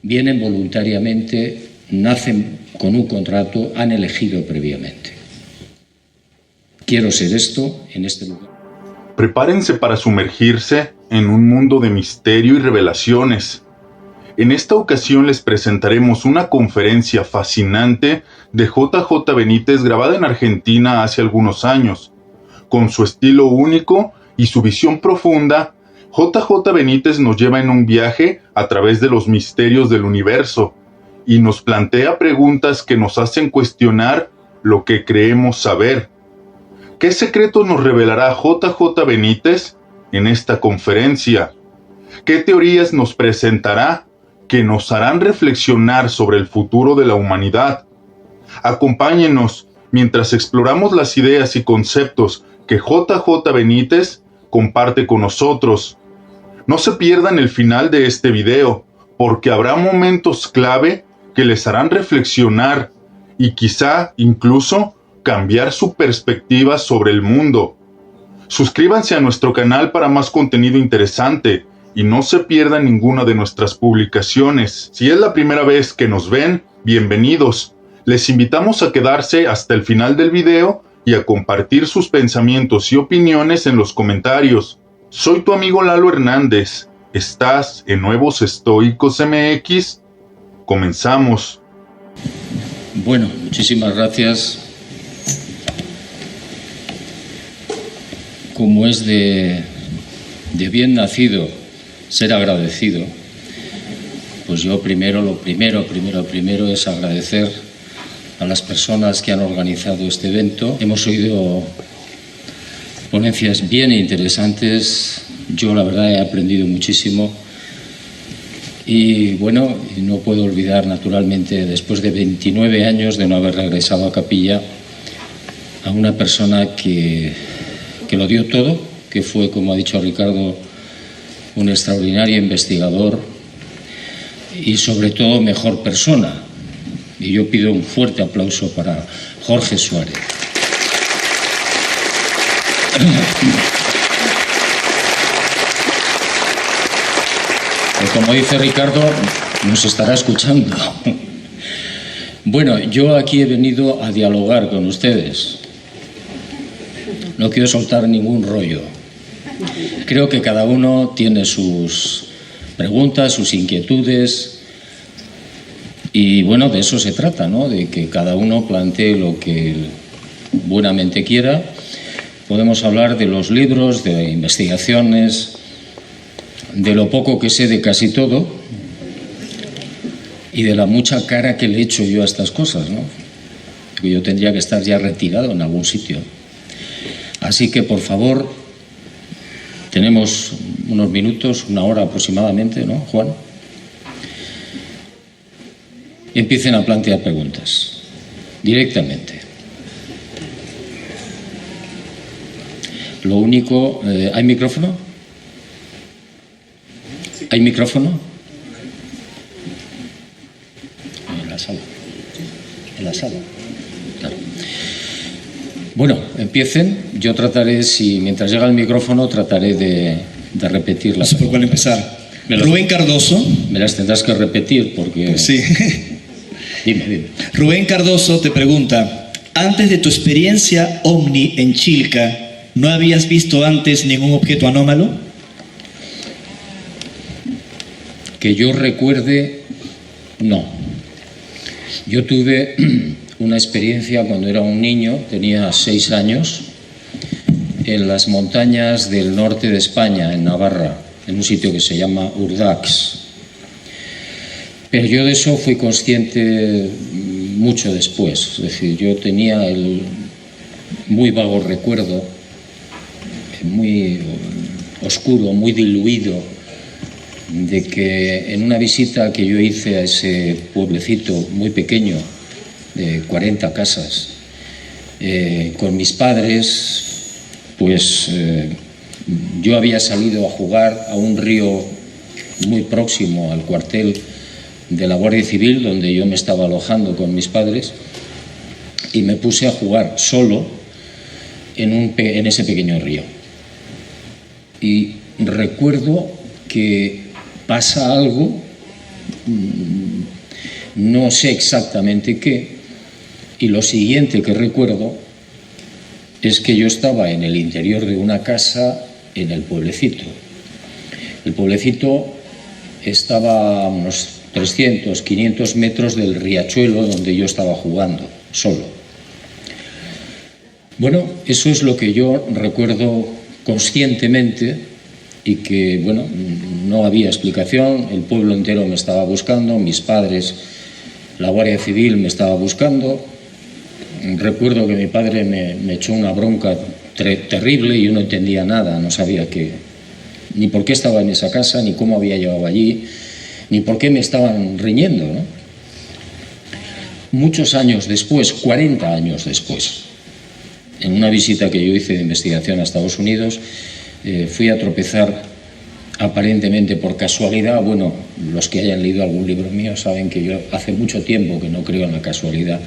vienen voluntariamente, nacen con un contrato, han elegido previamente. Quiero ser esto en este lugar. Prepárense para sumergirse en un mundo de misterio y revelaciones. En esta ocasión les presentaremos una conferencia fascinante de JJ Benítez grabada en Argentina hace algunos años. Con su estilo único y su visión profunda, JJ Benítez nos lleva en un viaje a través de los misterios del universo y nos plantea preguntas que nos hacen cuestionar lo que creemos saber. ¿Qué secretos nos revelará JJ Benítez en esta conferencia? ¿Qué teorías nos presentará que nos harán reflexionar sobre el futuro de la humanidad? Acompáñenos mientras exploramos las ideas y conceptos que JJ Benítez comparte con nosotros. No se pierdan el final de este video, porque habrá momentos clave que les harán reflexionar y quizá incluso cambiar su perspectiva sobre el mundo. Suscríbanse a nuestro canal para más contenido interesante y no se pierdan ninguna de nuestras publicaciones. Si es la primera vez que nos ven, bienvenidos. Les invitamos a quedarse hasta el final del video y a compartir sus pensamientos y opiniones en los comentarios. Soy tu amigo Lalo Hernández. ¿Estás en Nuevos Estoicos MX? Comenzamos. Bueno, muchísimas gracias. Como es de bien nacido ser agradecido, pues yo lo primero es agradecer a las personas que han organizado este evento. Hemos oído ponencias bien interesantes. Yo la verdad he aprendido muchísimo. Y bueno, no puedo olvidar naturalmente, después de 29 años de no haber regresado a Capilla, a una persona que lo dio todo, que fue, como ha dicho Ricardo, un extraordinario investigador y sobre todo mejor persona. Y yo pido un fuerte aplauso para Jorge Suárez. Pues como dice Ricardo, nos estará escuchando. Bueno, yo aquí he venido a dialogar con ustedes. No quiero soltar ningún rollo. Creo que cada uno tiene sus preguntas, sus inquietudes. Y bueno, de eso se trata, ¿no? De que cada uno plantee lo que buenamente quiera. Podemos hablar de los libros, de investigaciones, de lo poco que sé de casi todo y de la mucha cara que le echo yo a estas cosas, ¿no? Que yo tendría que estar ya retirado en algún sitio. Así que, por favor, tenemos unos minutos, una hora aproximadamente, ¿no, Juan? Empiecen a plantear preguntas directamente. Lo único, ¿hay micrófono? ¿Hay micrófono? En la sala. En la sala. Claro. Bueno, empiecen. Yo trataré, mientras llega el micrófono, trataré de repetir las. No sé por cuál empezar. Rubén Cardoso. Me las tendrás que repetir porque. Pues sí. Dime. Rubén Cardoso te pregunta: antes de tu experiencia OVNI en Chilca, ¿no habías visto antes ningún objeto anómalo? Que yo recuerde, no. Yo tuve una experiencia cuando era un niño, tenía 6 años, en las montañas del norte de España, en Navarra, en un sitio que se llama Urdax. Pero yo de eso fui consciente mucho después. Es decir, yo tenía el muy vago recuerdo, muy oscuro, muy diluido, de que en una visita que yo hice a ese pueblecito muy pequeño, de 40 casas, con mis padres, pues yo había salido a jugar a un río muy próximo al cuartel de la Guardia Civil, donde yo me estaba alojando con mis padres, y me puse a jugar solo en ese pequeño río. Y recuerdo que pasa algo no sé exactamente qué. Y lo siguiente que recuerdo es que yo estaba en el interior de una casa en el pueblecito. El pueblecito estaba a unos 300, 500 metros del riachuelo donde yo estaba jugando, solo. Bueno, eso es lo que yo recuerdo conscientemente y que, bueno, no había explicación. El pueblo entero me estaba buscando, mis padres, la Guardia Civil me estaba buscando. Recuerdo que mi padre me echó una bronca terrible y yo no entendía nada, no sabía ni por qué estaba en esa casa, ni cómo había llegado allí, ni por qué me estaban riñendo, ¿no? Muchos años después, 40 años después, en una visita que yo hice de investigación a Estados Unidos, fui a tropezar aparentemente por casualidad. Bueno, los que hayan leído algún libro mío saben que yo hace mucho tiempo que no creo en la casualidad.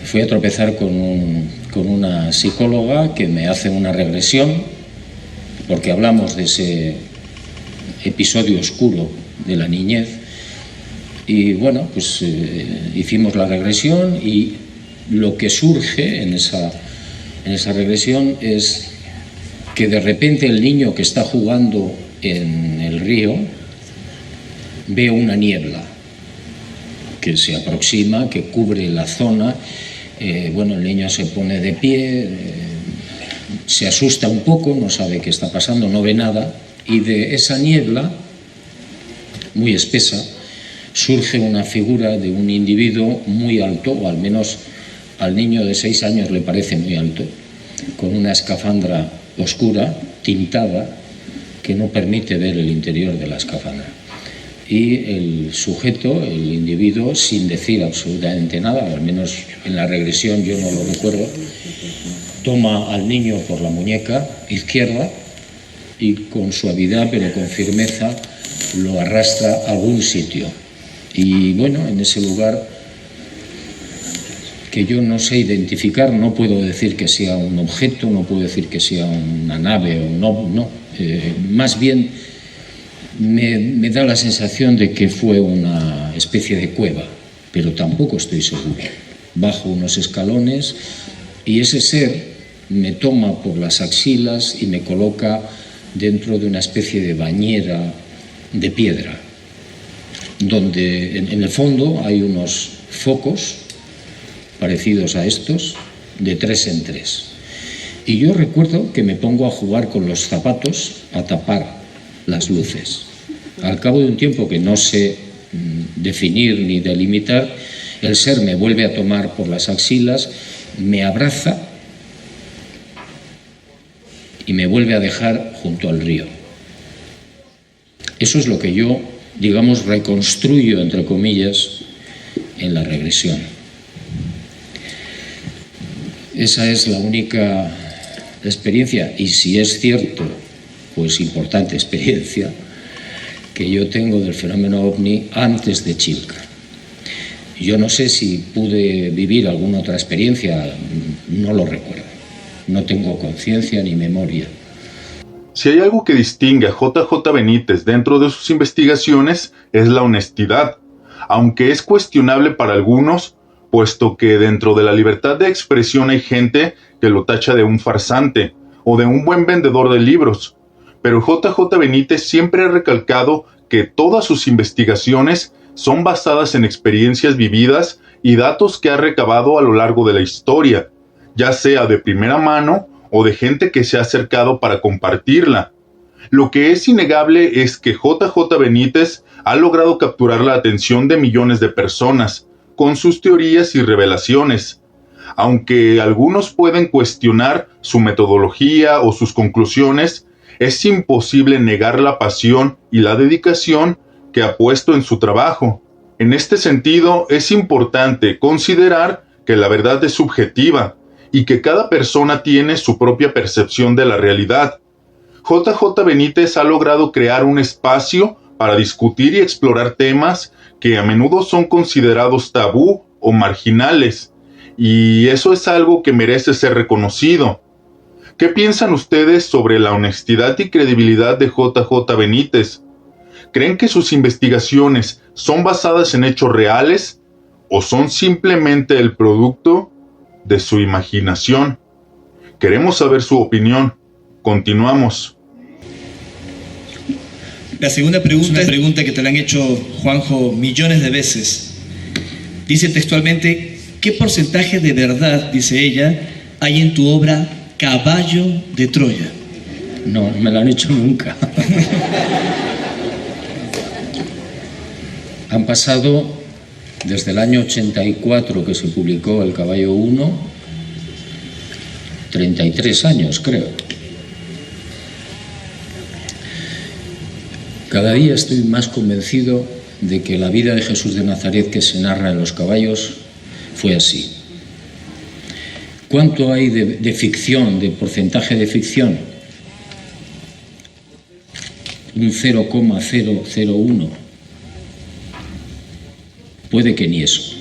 Fui a tropezar con una psicóloga que me hace una regresión, porque hablamos de ese episodio oscuro de la niñez. Y bueno, pues hicimos la regresión y lo que surge en esa regresión es que de repente el niño que está jugando en el río ve una niebla que se aproxima, que cubre la zona. Bueno, el niño se pone de pie, se asusta un poco, no sabe qué está pasando, no ve nada, y de esa niebla, muy espesa, surge una figura de un individuo muy alto, o al menos al niño de 6 años le parece muy alto, con una escafandra oscura, tintada, que no permite ver el interior de la escafandra. Y el sujeto, el individuo, sin decir absolutamente nada, al menos en la regresión yo no lo recuerdo, toma al niño por la muñeca izquierda y con suavidad pero con firmeza lo arrastra a algún sitio. Y bueno, en ese lugar que yo no sé identificar, no puedo decir que sea un objeto, no puedo decir que sea una nave o no, más bien me da la sensación de que fue una especie de cueva, pero tampoco estoy seguro. Bajo unos escalones y ese ser me toma por las axilas y me coloca dentro de una especie de bañera de piedra, donde en el fondo hay unos focos parecidos a estos, de 3 en 3. Y yo recuerdo que me pongo a jugar con los zapatos a tapar las luces. Al cabo de un tiempo que no sé definir ni delimitar, el ser me vuelve a tomar por las axilas, me abraza y me vuelve a dejar junto al río. Eso es lo que yo, digamos, reconstruyo, entre comillas, en la regresión. Esa es la única experiencia, y si es cierto, pues importante experiencia, que yo tengo del fenómeno ovni antes de Chilca. Yo no sé si pude vivir alguna otra experiencia, no lo recuerdo. No tengo conciencia ni memoria. Si hay algo que distingue a JJ Benítez dentro de sus investigaciones es la honestidad, aunque es cuestionable para algunos, puesto que dentro de la libertad de expresión hay gente que lo tacha de un farsante o de un buen vendedor de libros. Pero JJ Benítez siempre ha recalcado que todas sus investigaciones son basadas en experiencias vividas y datos que ha recabado a lo largo de la historia, ya sea de primera mano o de gente que se ha acercado para compartirla. Lo que es innegable es que JJ Benítez ha logrado capturar la atención de millones de personas con sus teorías y revelaciones. Aunque algunos pueden cuestionar su metodología o sus conclusiones, es imposible negar la pasión y la dedicación que ha puesto en su trabajo. En este sentido, es importante considerar que la verdad es subjetiva y que cada persona tiene su propia percepción de la realidad. JJ Benítez ha logrado crear un espacio para discutir y explorar temas que a menudo son considerados tabú o marginales, y eso es algo que merece ser reconocido. ¿Qué piensan ustedes sobre la honestidad y credibilidad de JJ Benítez? ¿Creen que sus investigaciones son basadas en hechos reales o son simplemente el producto de su imaginación? Queremos saber su opinión. Continuamos. La segunda pregunta es una pregunta que te la han hecho, Juanjo, millones de veces. Dice textualmente, ¿qué porcentaje de verdad, dice ella, hay en tu obra Caballo de Troya? No, no me lo han hecho nunca. Han pasado, desde el año 84 que se publicó El Caballo 1, 33 años, creo. Cada día estoy más convencido de que la vida de Jesús de Nazaret que se narra en Los Caballos fue así. ¿Cuánto hay de ficción, de porcentaje de ficción? Un 0,001. Puede que ni eso.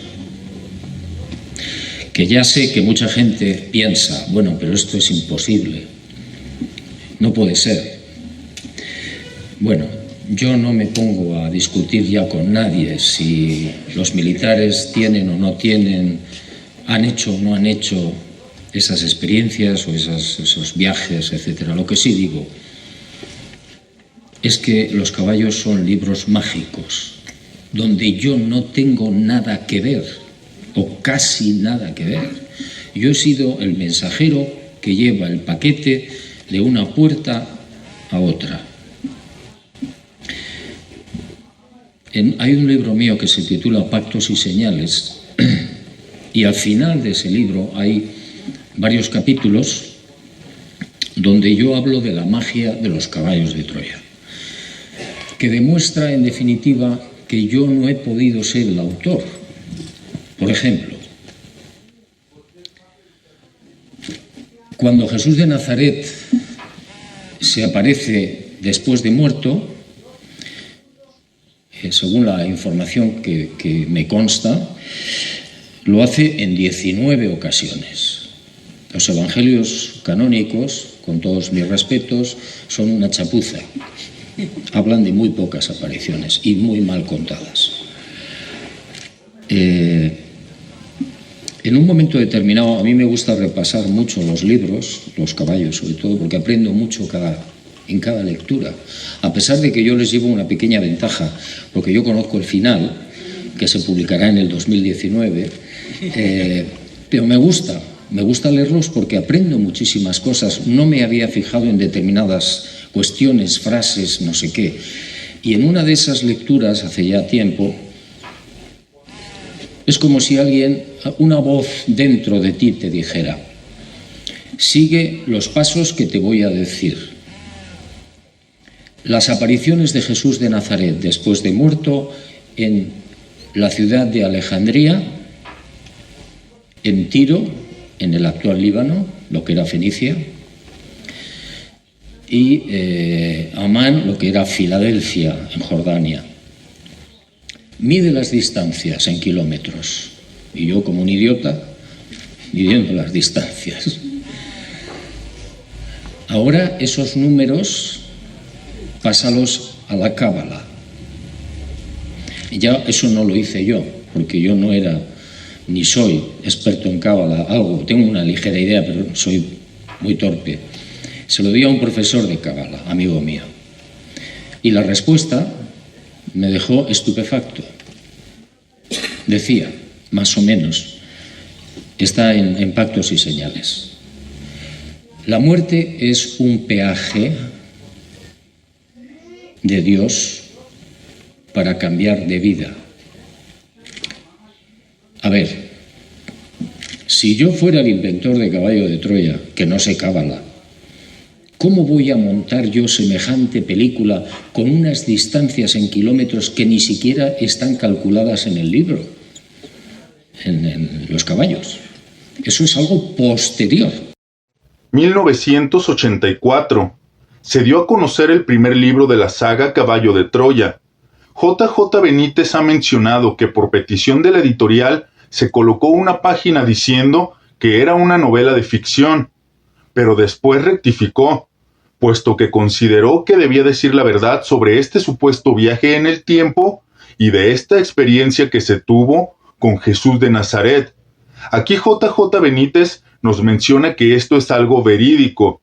Que ya sé que mucha gente piensa, bueno, pero esto es imposible. No puede ser. Bueno, yo no me pongo a discutir ya con nadie si los militares tienen o no tienen, han hecho o no han hecho esas experiencias o esos viajes, etcétera. Lo que sí digo es que Los Caballos son libros mágicos, donde yo no tengo nada que ver, o casi nada que ver. Yo he sido el mensajero que lleva el paquete de una puerta a otra. Hay un libro mío que se titula Pactos y Señales, y al final de ese libro hay varios capítulos donde yo hablo de la magia de los caballos de Troya, que demuestra en definitiva que yo no he podido ser el autor. Por ejemplo, cuando Jesús de Nazaret se aparece después de muerto, según la información que me consta, lo hace en 19 ocasiones. Los evangelios canónicos, con todos mis respetos, son una chapuza. Hablan de muy pocas apariciones y muy mal contadas. En un momento determinado, a mí me gusta repasar mucho los libros, Los Caballos sobre todo, porque aprendo mucho en cada lectura, a pesar de que yo les llevo una pequeña ventaja, porque yo conozco el final, que se publicará en el 2019, pero me gusta leerlos porque aprendo muchísimas cosas. No me había fijado en determinadas cuestiones, frases, no sé qué. Y en una de esas lecturas, hace ya tiempo, es como si una voz dentro de ti te dijera: sigue los pasos que te voy a decir. Las apariciones de Jesús de Nazaret después de muerto en la ciudad de Alejandría, en Tiro, en el actual Líbano, lo que era Fenicia, y Amán, lo que era Filadelfia, en Jordania. Mide las distancias en kilómetros, y yo, como un idiota, midiendo las distancias. Ahora esos números pásalos a la cábala. Ya eso no lo hice yo, porque yo no era ni soy experto en cábala, tengo una ligera idea, pero soy muy torpe. Se lo di a un profesor de cábala, amigo mío, y la respuesta me dejó estupefacto. Decía, más o menos, está en Pactos y Señales: la muerte es un peaje de Dios para cambiar de vida. A ver, si yo fuera el inventor de Caballo de Troya, que no sé cábala, ¿cómo voy a montar yo semejante película con unas distancias en kilómetros que ni siquiera están calculadas en el libro, en Los Caballos? Eso es algo posterior. 1984. Se dio a conocer el primer libro de la saga Caballo de Troya. JJ Benítez ha mencionado que por petición de la editorial se colocó una página diciendo que era una novela de ficción, pero después rectificó, puesto que consideró que debía decir la verdad sobre este supuesto viaje en el tiempo y de esta experiencia que se tuvo con Jesús de Nazaret. Aquí JJ Benítez nos menciona que esto es algo verídico.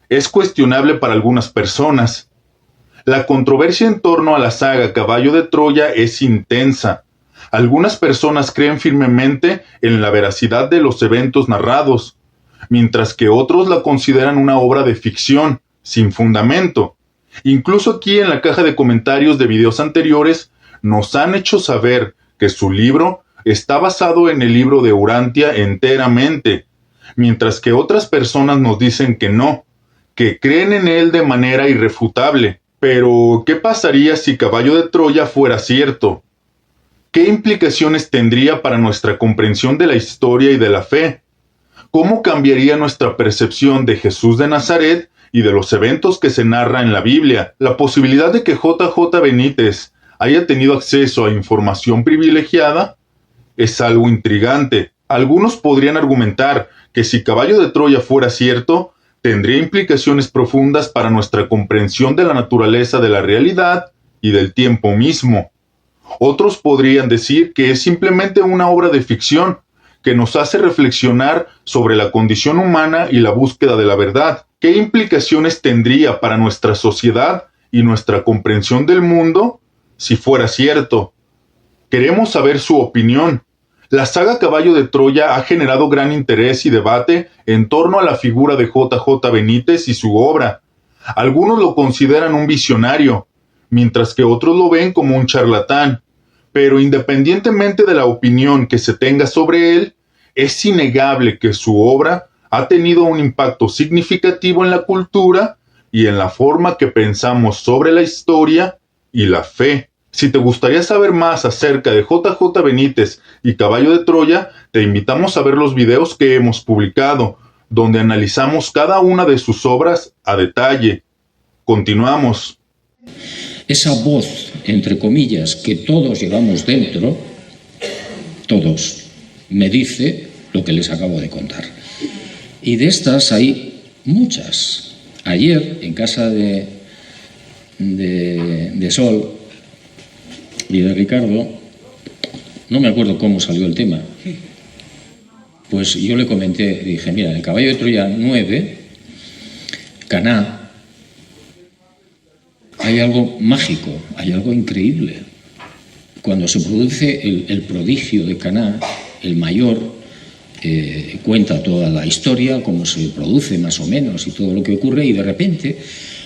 Es cuestionable para algunas personas. La controversia en torno a la saga Caballo de Troya es intensa. Algunas personas creen firmemente en la veracidad de los eventos narrados, mientras que otros la consideran una obra de ficción, sin fundamento. Incluso aquí en la caja de comentarios de videos anteriores nos han hecho saber que su libro está basado en el libro de Urantia enteramente, mientras que otras personas nos dicen que no, que creen en él de manera irrefutable. Pero, ¿qué pasaría si Caballo de Troya fuera cierto? ¿Qué implicaciones tendría para nuestra comprensión de la historia y de la fe? ¿Cómo cambiaría nuestra percepción de Jesús de Nazaret y de los eventos que se narra en la Biblia? La posibilidad de que JJ Benítez haya tenido acceso a información privilegiada es algo intrigante. Algunos podrían argumentar que si Caballo de Troya fuera cierto, tendría implicaciones profundas para nuestra comprensión de la naturaleza de la realidad y del tiempo mismo. Otros podrían decir que es simplemente una obra de ficción que nos hace reflexionar sobre la condición humana y la búsqueda de la verdad. ¿Qué implicaciones tendría para nuestra sociedad y nuestra comprensión del mundo si fuera cierto? Queremos saber su opinión. La saga Caballo de Troya ha generado gran interés y debate en torno a la figura de JJ Benítez y su obra. Algunos lo consideran un visionario, mientras que otros lo ven como un charlatán. Pero independientemente de la opinión que se tenga sobre él, es innegable que su obra ha tenido un impacto significativo en la cultura y en la forma que pensamos sobre la historia y la fe. Si te gustaría saber más acerca de JJ Benítez y Caballo de Troya, te invitamos a ver los videos que hemos publicado, donde analizamos cada una de sus obras a detalle. Continuamos. Esa voz, entre comillas, que todos llevamos dentro, todos, me dice lo que les acabo de contar. Y de estas hay muchas. Ayer, en casa de Sol y de Ricardo, no me acuerdo cómo salió el tema, pues yo le comenté, dije, mira, en el Caballo de Troya 9, Caná, hay algo mágico, hay algo increíble. Cuando se produce el prodigio de Caná, el mayor cuenta toda la historia, cómo se produce más o menos y todo lo que ocurre, y de repente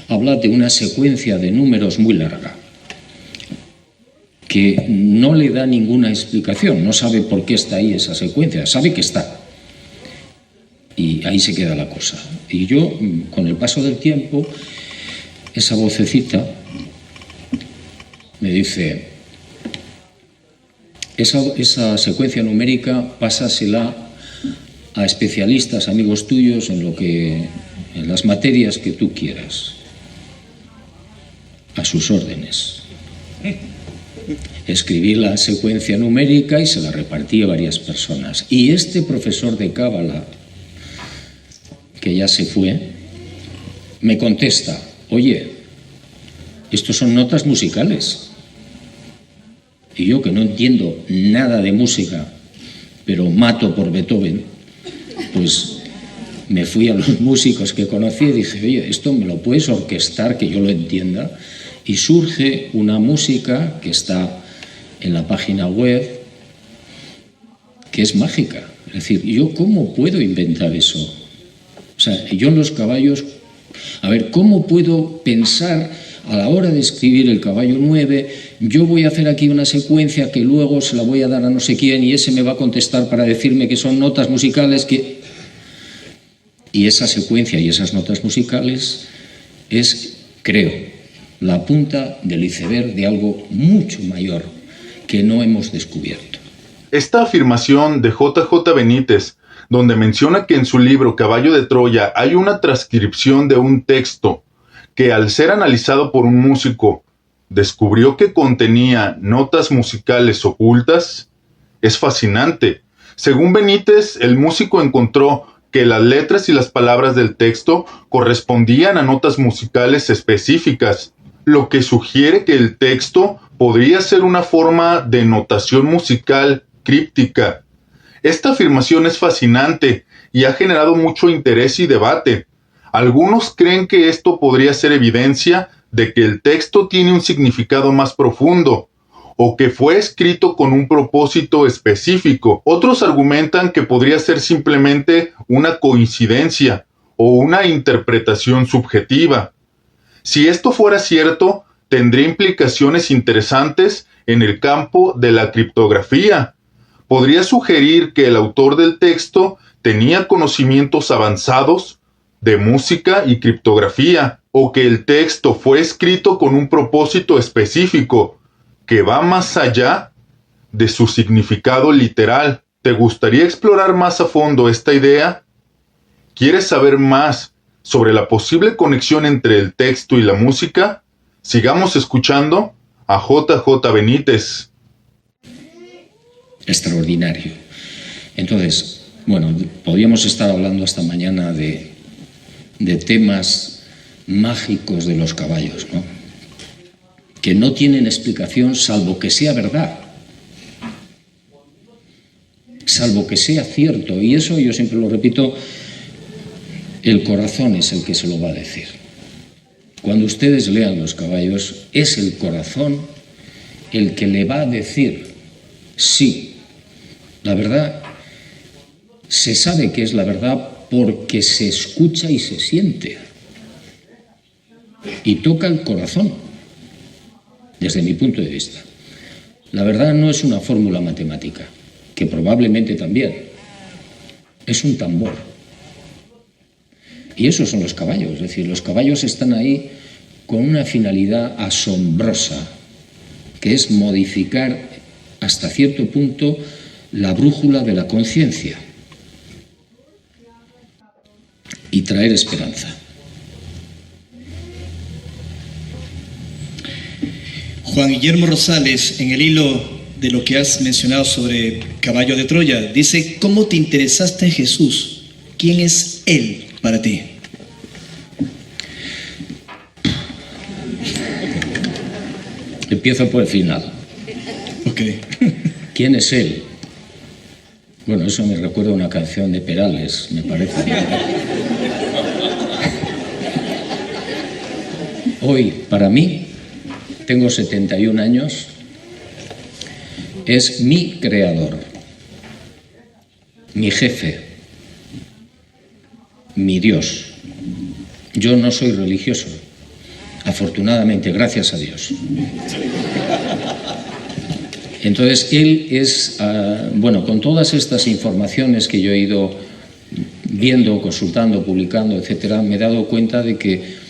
habla de una secuencia de números muy larga, que no le da ninguna explicación, no sabe por qué está ahí esa secuencia, sabe que está. Y ahí se queda la cosa. Y yo, con el paso del tiempo, esa vocecita me dice, esa secuencia numérica pásasela a especialistas, amigos tuyos, en las materias que tú quieras, a sus órdenes. Escribí la secuencia numérica y se la repartí a varias personas. Y este profesor de Cábala, que ya se fue, me contesta, oye, estos son notas musicales. Y yo, que no entiendo nada de música, pero mato por Beethoven, pues me fui a los músicos que conocí y dije, oye, esto me lo puedes orquestar, que yo lo entienda. Y surge una música que está en la página web, que es mágica. Es decir, ¿yo cómo puedo inventar eso? O sea, yo en los caballos, a ver, ¿cómo puedo pensar a la hora de escribir el Caballo 9, yo voy a hacer aquí una secuencia que luego se la voy a dar a no sé quién y ese me va a contestar para decirme que son notas musicales que... Y esa secuencia y esas notas musicales es, creo, la punta del iceberg de algo mucho mayor que no hemos descubierto. Esta afirmación de JJ Benítez, donde menciona que en su libro Caballo de Troya hay una transcripción de un texto que, al ser analizado por un músico, descubrió que contenía notas musicales ocultas, es fascinante. Según Benítez, el músico encontró que las letras y las palabras del texto correspondían a notas musicales específicas, lo que sugiere que el texto podría ser una forma de notación musical críptica. Esta afirmación es fascinante y ha generado mucho interés y debate. Algunos creen que esto podría ser evidencia de que el texto tiene un significado más profundo, o que fue escrito con un propósito específico. Otros argumentan que podría ser simplemente una coincidencia o una interpretación subjetiva. Si esto fuera cierto, tendría implicaciones interesantes en el campo de la criptografía. Podría sugerir que el autor del texto tenía conocimientos avanzados de música y criptografía, o que el texto fue escrito con un propósito específico, que va más allá de su significado literal. ¿Te gustaría explorar más a fondo esta idea? ¿Quieres saber más sobre la posible conexión entre el texto y la música? Sigamos escuchando a JJ Benítez. Extraordinario. Entonces, bueno, podríamos estar hablando esta mañana de temas mágicos de los caballos, ¿no? Que no tienen explicación salvo que sea verdad, salvo que sea cierto. Y eso, yo siempre lo repito, el corazón es el que se lo va a decir. Cuando ustedes lean los caballos, es el corazón el que le va a decir, sí, la verdad se sabe que es la verdad porque se escucha y se siente. Y toca el corazón. Desde mi punto de vista, la verdad no es una fórmula matemática, que probablemente también, es un tambor. Y esos son los caballos, es decir, los caballos están ahí con una finalidad asombrosa, que es modificar hasta cierto punto la brújula de la conciencia y traer esperanza. Juan Guillermo Rosales, en el hilo de lo que has mencionado sobre Caballo de Troya, dice, ¿cómo te interesaste en Jesús? ¿Quién es Él para ti? Empiezo por el final. Ok. ¿Quién es Él? Bueno, eso me recuerda a una canción de Perales, me parece. Hoy, para mí, tengo 71 años, es mi creador, mi jefe, mi Dios. Yo no soy religioso, afortunadamente, gracias a Dios. Entonces, Él es, bueno, con todas estas informaciones que yo he ido viendo, consultando, publicando, etcétera, me he dado cuenta de que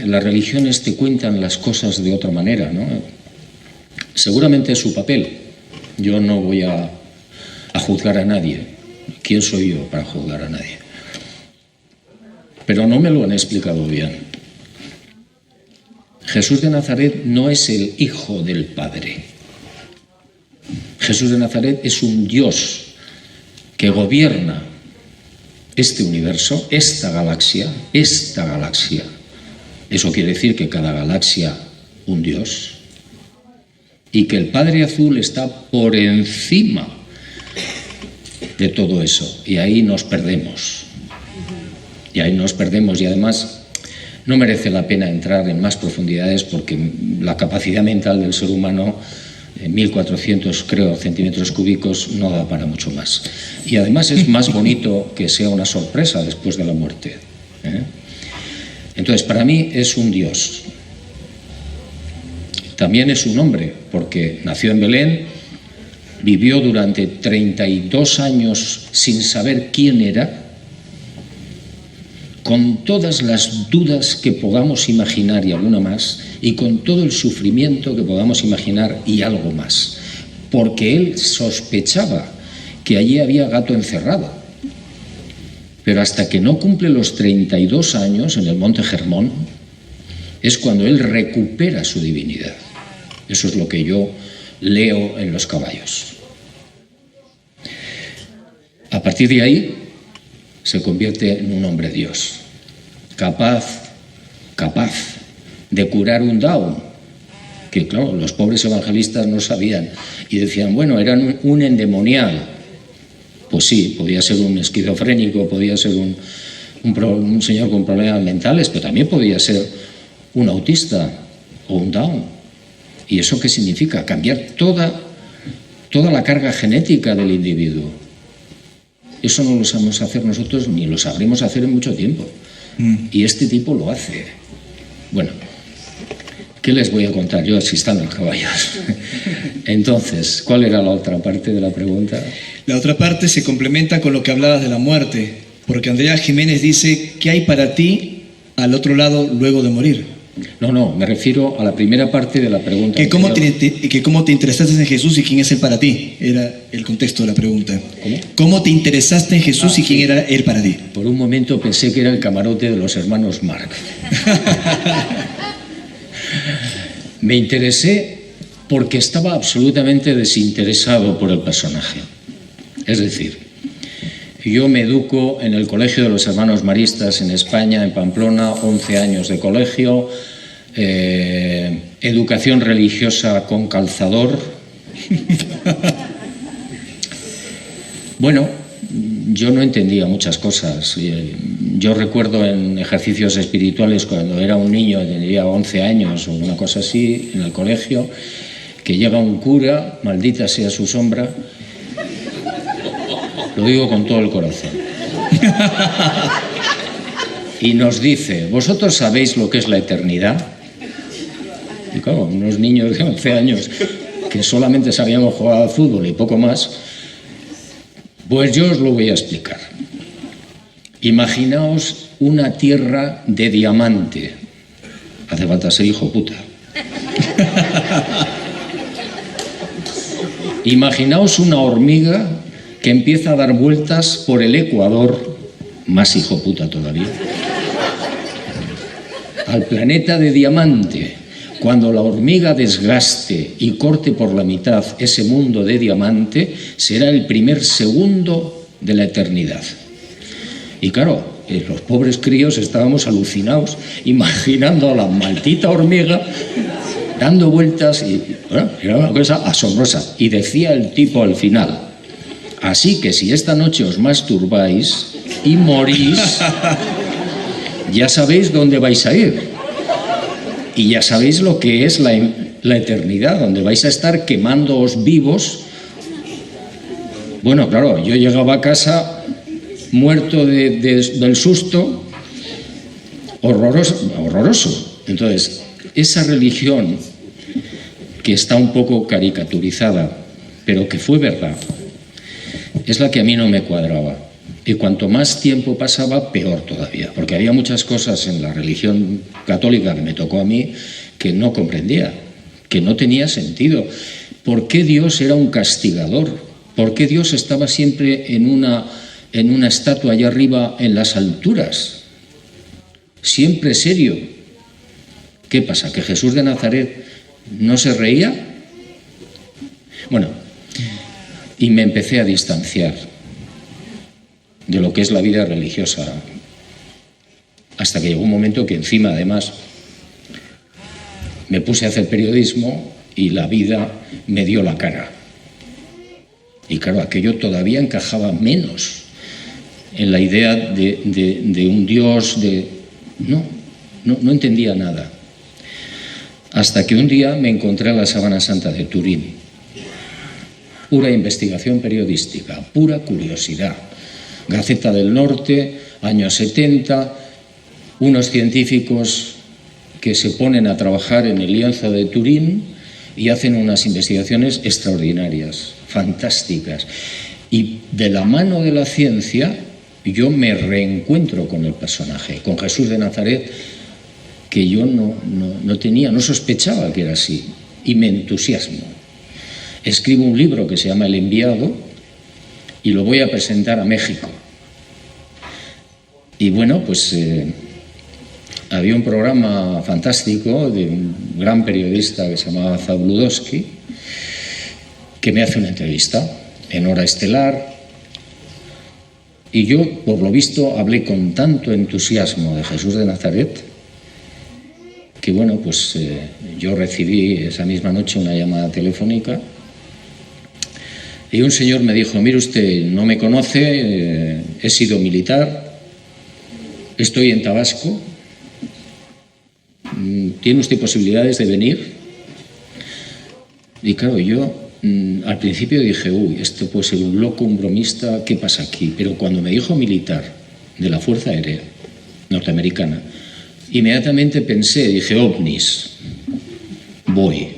las religiones te cuentan las cosas de otra manera, ¿no? Seguramente es su papel. Yo no voy a juzgar a nadie. ¿Quién soy yo para juzgar a nadie? Pero no me lo han explicado bien. Jesús de Nazaret no es el Hijo del Padre. Jesús de Nazaret es un Dios que gobierna este universo, esta galaxia. Eso quiere decir que cada galaxia un Dios, y que el Padre Azul está por encima de todo eso, y ahí nos perdemos. Y además no merece la pena entrar en más profundidades porque la capacidad mental del ser humano, 1400 creo centímetros cúbicos, no da para mucho más. Y además es más bonito que sea una sorpresa después de la muerte, ¿eh? Entonces, para mí es un Dios. También es un hombre, porque nació en Belén, vivió durante 32 años sin saber quién era, con todas las dudas que podamos imaginar y alguna más, y con todo el sufrimiento que podamos imaginar y algo más, porque él sospechaba que allí había gato encerrado. Pero hasta que no cumple los 32 años en el Monte Hermón, es cuando él recupera su divinidad. Eso es lo que yo leo en los caballos. A partir de ahí, se convierte en un hombre Dios, capaz de curar un Down, que claro, los pobres evangelistas no sabían y decían, bueno, eran un endemoniado. Pues sí, podía ser un esquizofrénico, podía ser un señor con problemas mentales, pero también podía ser un autista o un Down. ¿Y eso qué significa? Cambiar toda la carga genética del individuo. Eso no lo sabemos hacer nosotros ni lo sabremos hacer en mucho tiempo. Y este tipo lo hace. Bueno, ¿qué les voy a contar yo si están los caballos? Entonces, ¿cuál era la otra parte de la pregunta? La otra parte se complementa con lo que hablabas de la muerte, porque Andrea Jiménez dice, ¿qué hay para ti al otro lado luego de morir? No, me refiero a la primera parte de la pregunta. ¿Cómo te interesaste en Jesús y quién es Él para ti? Era el contexto de la pregunta. ¿Cómo te interesaste en Jesús y quién era Él para ti? Por un momento pensé que era el camarote de los hermanos Marx. Me interesé porque estaba absolutamente desinteresado por el personaje. Es decir, yo me educo en el Colegio de los Hermanos Maristas en España, en Pamplona, 11 años de colegio, educación religiosa con calzador. Bueno, yo no entendía muchas cosas. Yo recuerdo en ejercicios espirituales cuando era un niño, tendría 11 años o una cosa así, en el colegio, que llega un cura, maldita sea su sombra. Lo digo con todo el corazón. Y nos dice, ¿vosotros sabéis lo que es la eternidad? Y claro, unos niños de 11 años que solamente sabíamos jugar al fútbol y poco más, pues yo os lo voy a explicar. Imaginaos una tierra de diamante. Hace falta ser hijo puta. Imaginaos una hormiga que empieza a dar vueltas por el Ecuador, más hijo puta todavía, al planeta de diamante. Cuando la hormiga desgaste y corte por la mitad ese mundo de diamante, será el primer segundo de la eternidad. Y claro, los pobres críos estábamos alucinados, imaginando a la maldita hormiga dando vueltas y bueno, era una cosa asombrosa. Y decía el tipo al final, así que si esta noche os masturbáis y morís, ya sabéis dónde vais a ir. Y ya sabéis lo que es la eternidad, donde vais a estar quemándoos vivos. Bueno, claro, yo llegaba a casa muerto del susto, horroroso. Entonces, esa religión que está un poco caricaturizada, pero que fue verdad, es la que a mí no me cuadraba. Y cuanto más tiempo pasaba, peor todavía, porque había muchas cosas en la religión católica que me tocó a mí que no comprendía, que no tenía sentido. ¿Por qué Dios era un castigador? ¿Por qué Dios estaba siempre en una estatua allá arriba en las alturas? Siempre serio. ¿Qué pasa? ¿Que Jesús de Nazaret no se reía? Bueno, y me empecé a distanciar de lo que es la vida religiosa, hasta que llegó un momento que encima además me puse a hacer periodismo y la vida me dio la cara. Y claro, aquello todavía encajaba menos en la idea de un Dios, no entendía nada. Hasta que un día me encontré en la Sábana Santa de Turín. Pura investigación periodística, pura curiosidad. Gaceta del Norte, años 70, unos científicos que se ponen a trabajar en el lienzo de Turín y hacen unas investigaciones extraordinarias, fantásticas. Y de la mano de la ciencia yo me reencuentro con el personaje, con Jesús de Nazaret, que yo no sospechaba que era así, y me entusiasmo. Escribo un libro que se llama El Enviado y lo voy a presentar a México. Y bueno, pues había un programa fantástico de un gran periodista que se llamaba Zabludowski, que me hace una entrevista en hora estelar. Y yo, por lo visto, hablé con tanto entusiasmo de Jesús de Nazaret que, bueno, pues yo recibí esa misma noche una llamada telefónica y un señor me dijo: mire usted, no me conoce, he sido militar, estoy en Tabasco, ¿tiene usted posibilidades de venir? Y claro, yo al principio dije: uy, esto puede ser un loco, un bromista, ¿qué pasa aquí? Pero cuando me dijo militar de la Fuerza Aérea Norteamericana, inmediatamente pensé, dije: ovnis, voy.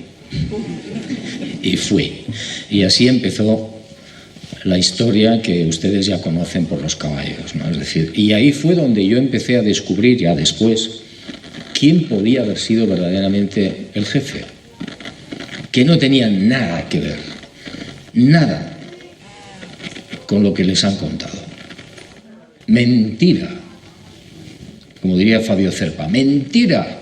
Y fui. Y así empezó la historia que ustedes ya conocen por los caballos, ¿no? Es decir, y ahí fue donde yo empecé a descubrir ya después quién podía haber sido verdaderamente el jefe, que no tenía nada que ver, nada con lo que les han contado. Mentira. Como diría Fabio Cerpa, mentira.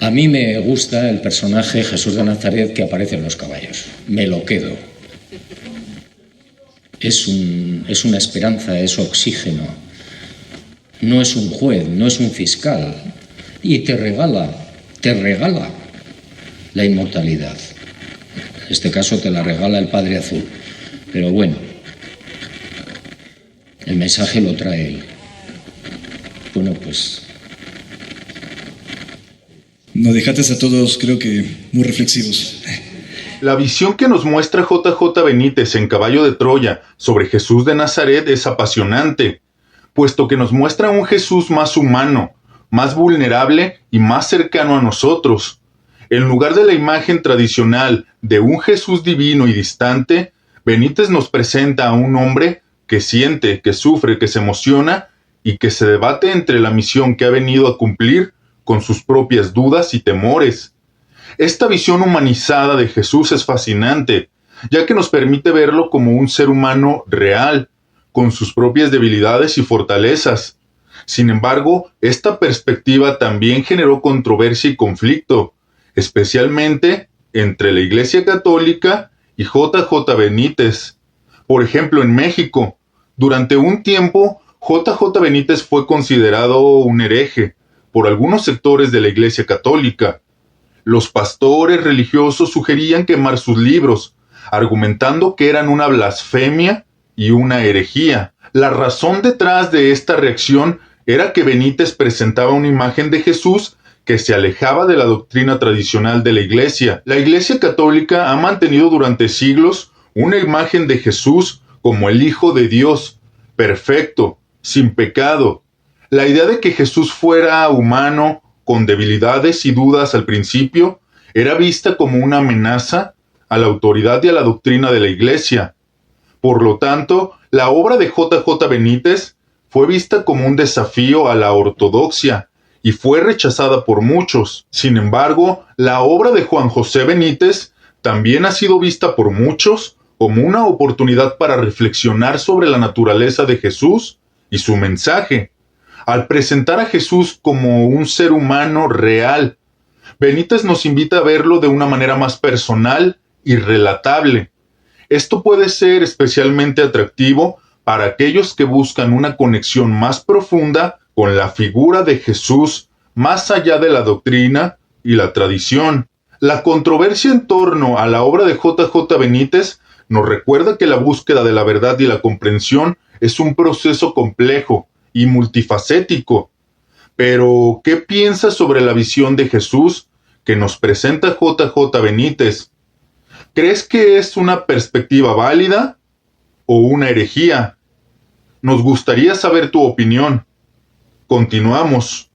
A mí me gusta el personaje Jesús de Nazaret que aparece en los caballos. Me lo quedo. Es una esperanza, es oxígeno. No es un juez, no es un fiscal. Y te regala la inmortalidad. En este caso te la regala el Padre Azul. Pero bueno, el mensaje lo trae él. Bueno, pues... Nos dejaste a todos, creo que, muy reflexivos. La visión que nos muestra JJ Benítez en Caballo de Troya sobre Jesús de Nazaret es apasionante, puesto que nos muestra un Jesús más humano, más vulnerable y más cercano a nosotros. En lugar de la imagen tradicional de un Jesús divino y distante, Benítez nos presenta a un hombre que siente, que sufre, que se emociona y que se debate entre la misión que ha venido a cumplir con sus propias dudas y temores. Esta visión humanizada de Jesús es fascinante, ya que nos permite verlo como un ser humano real, con sus propias debilidades y fortalezas. Sin embargo, esta perspectiva también generó controversia y conflicto, especialmente entre la Iglesia Católica y JJ Benítez. Por ejemplo, en México, durante un tiempo, JJ Benítez fue considerado un hereje por algunos sectores de la Iglesia Católica. Los pastores religiosos sugerían quemar sus libros, argumentando que eran una blasfemia y una herejía. La razón detrás de esta reacción era que Benítez presentaba una imagen de Jesús que se alejaba de la doctrina tradicional de la Iglesia. La Iglesia Católica ha mantenido durante siglos una imagen de Jesús como el Hijo de Dios, perfecto, sin pecado. La idea de que Jesús fuera humano, con debilidades y dudas al principio, era vista como una amenaza a la autoridad y a la doctrina de la Iglesia. Por lo tanto, la obra de JJ Benítez fue vista como un desafío a la ortodoxia y fue rechazada por muchos. Sin embargo, la obra de Juan José Benítez también ha sido vista por muchos como una oportunidad para reflexionar sobre la naturaleza de Jesús y su mensaje. Al presentar a Jesús como un ser humano real, Benítez nos invita a verlo de una manera más personal y relatable. Esto puede ser especialmente atractivo para aquellos que buscan una conexión más profunda con la figura de Jesús, más allá de la doctrina y la tradición. La controversia en torno a la obra de JJ Benítez nos recuerda que la búsqueda de la verdad y la comprensión es un proceso complejo y multifacético. Pero, ¿qué piensas sobre la visión de Jesús que nos presenta JJ Benítez? ¿Crees que es una perspectiva válida o una herejía? Nos gustaría saber tu opinión. Continuamos.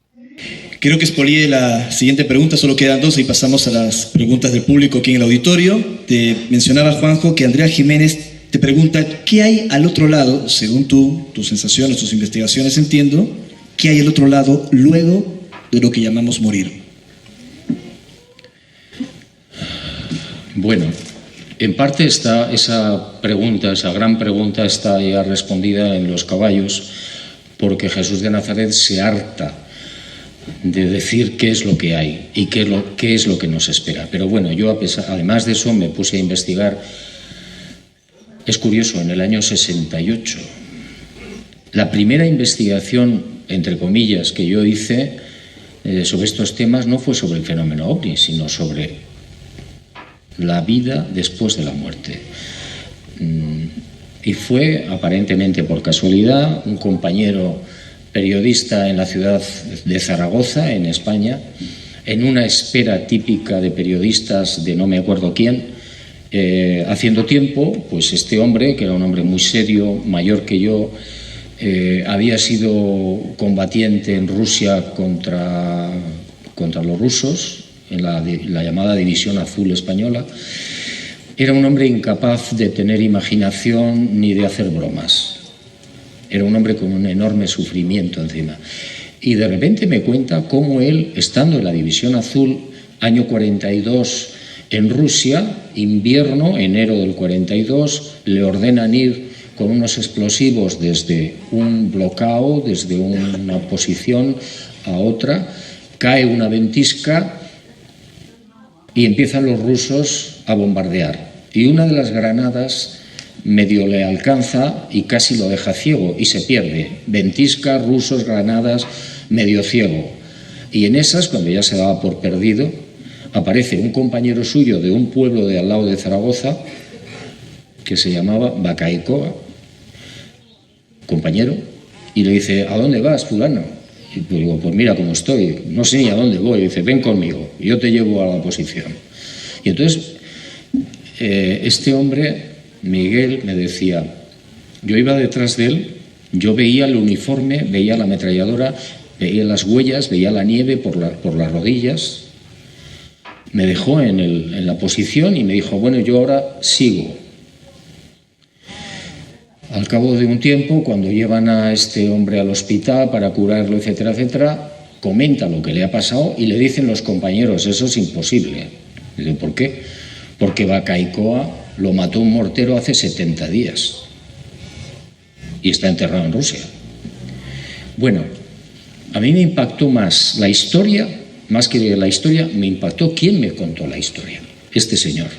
Creo que expolié la siguiente pregunta, solo quedan dos y pasamos a las preguntas del público aquí en el auditorio. Te mencionaba, Juanjo, que Andrea Jiménez te pregunta, ¿qué hay al otro lado, según tus sensaciones, tus investigaciones, entiendo, qué hay al otro lado luego de lo que llamamos morir? Bueno, en parte esa pregunta, esa gran pregunta está ya respondida en los caballos, porque Jesús de Nazaret se harta de decir qué es lo que hay y qué es lo que nos espera. Pero bueno, yo además de eso me puse a investigar Es curioso, en el año 68, la primera investigación, entre comillas, que yo hice sobre estos temas no fue sobre el fenómeno ovni, sino sobre la vida después de la muerte. Y fue, aparentemente por casualidad, un compañero periodista en la ciudad de Zaragoza, en España, en una espera típica de periodistas de no me acuerdo quién, haciendo tiempo, pues este hombre, que era un hombre muy serio, mayor que yo, había sido combatiente en Rusia contra los rusos, en la llamada División Azul española. Era un hombre incapaz de tener imaginación ni de hacer bromas. Era un hombre con un enorme sufrimiento encima. Y de repente me cuenta cómo él, estando en la División Azul, año 42, en Rusia, invierno, enero del 42, le ordenan ir con unos explosivos desde un bloqueo, desde una posición a otra, cae una ventisca y empiezan los rusos a bombardear. Y una de las granadas medio le alcanza y casi lo deja ciego y se pierde. Ventisca, rusos, granadas, medio ciego. Y en esas, cuando ya se daba por perdido, aparece un compañero suyo de un pueblo de al lado de Zaragoza que se llamaba Bacaicoa, compañero, y le dice: ¿a dónde vas, fulano? Y pues digo: pues mira cómo estoy, no sé ni a dónde voy. Y dice: ven conmigo, yo te llevo a la posición. Y entonces este hombre, Miguel, me decía, yo iba detrás de él, yo veía el uniforme, veía la ametralladora, veía las huellas, veía la nieve por las rodillas. Me dejó en la posición y me dijo: bueno, yo ahora sigo. Al cabo de un tiempo, cuando llevan a este hombre al hospital para curarlo, etcétera, etcétera, comenta lo que le ha pasado y le dicen los compañeros: eso es imposible. Dice: ¿por qué? Porque Bacaicoa lo mató un mortero hace 70 días y está enterrado en Rusia. Bueno, a mí me impactó más la historia, más que la historia, me impactó quién me contó la historia, este señor.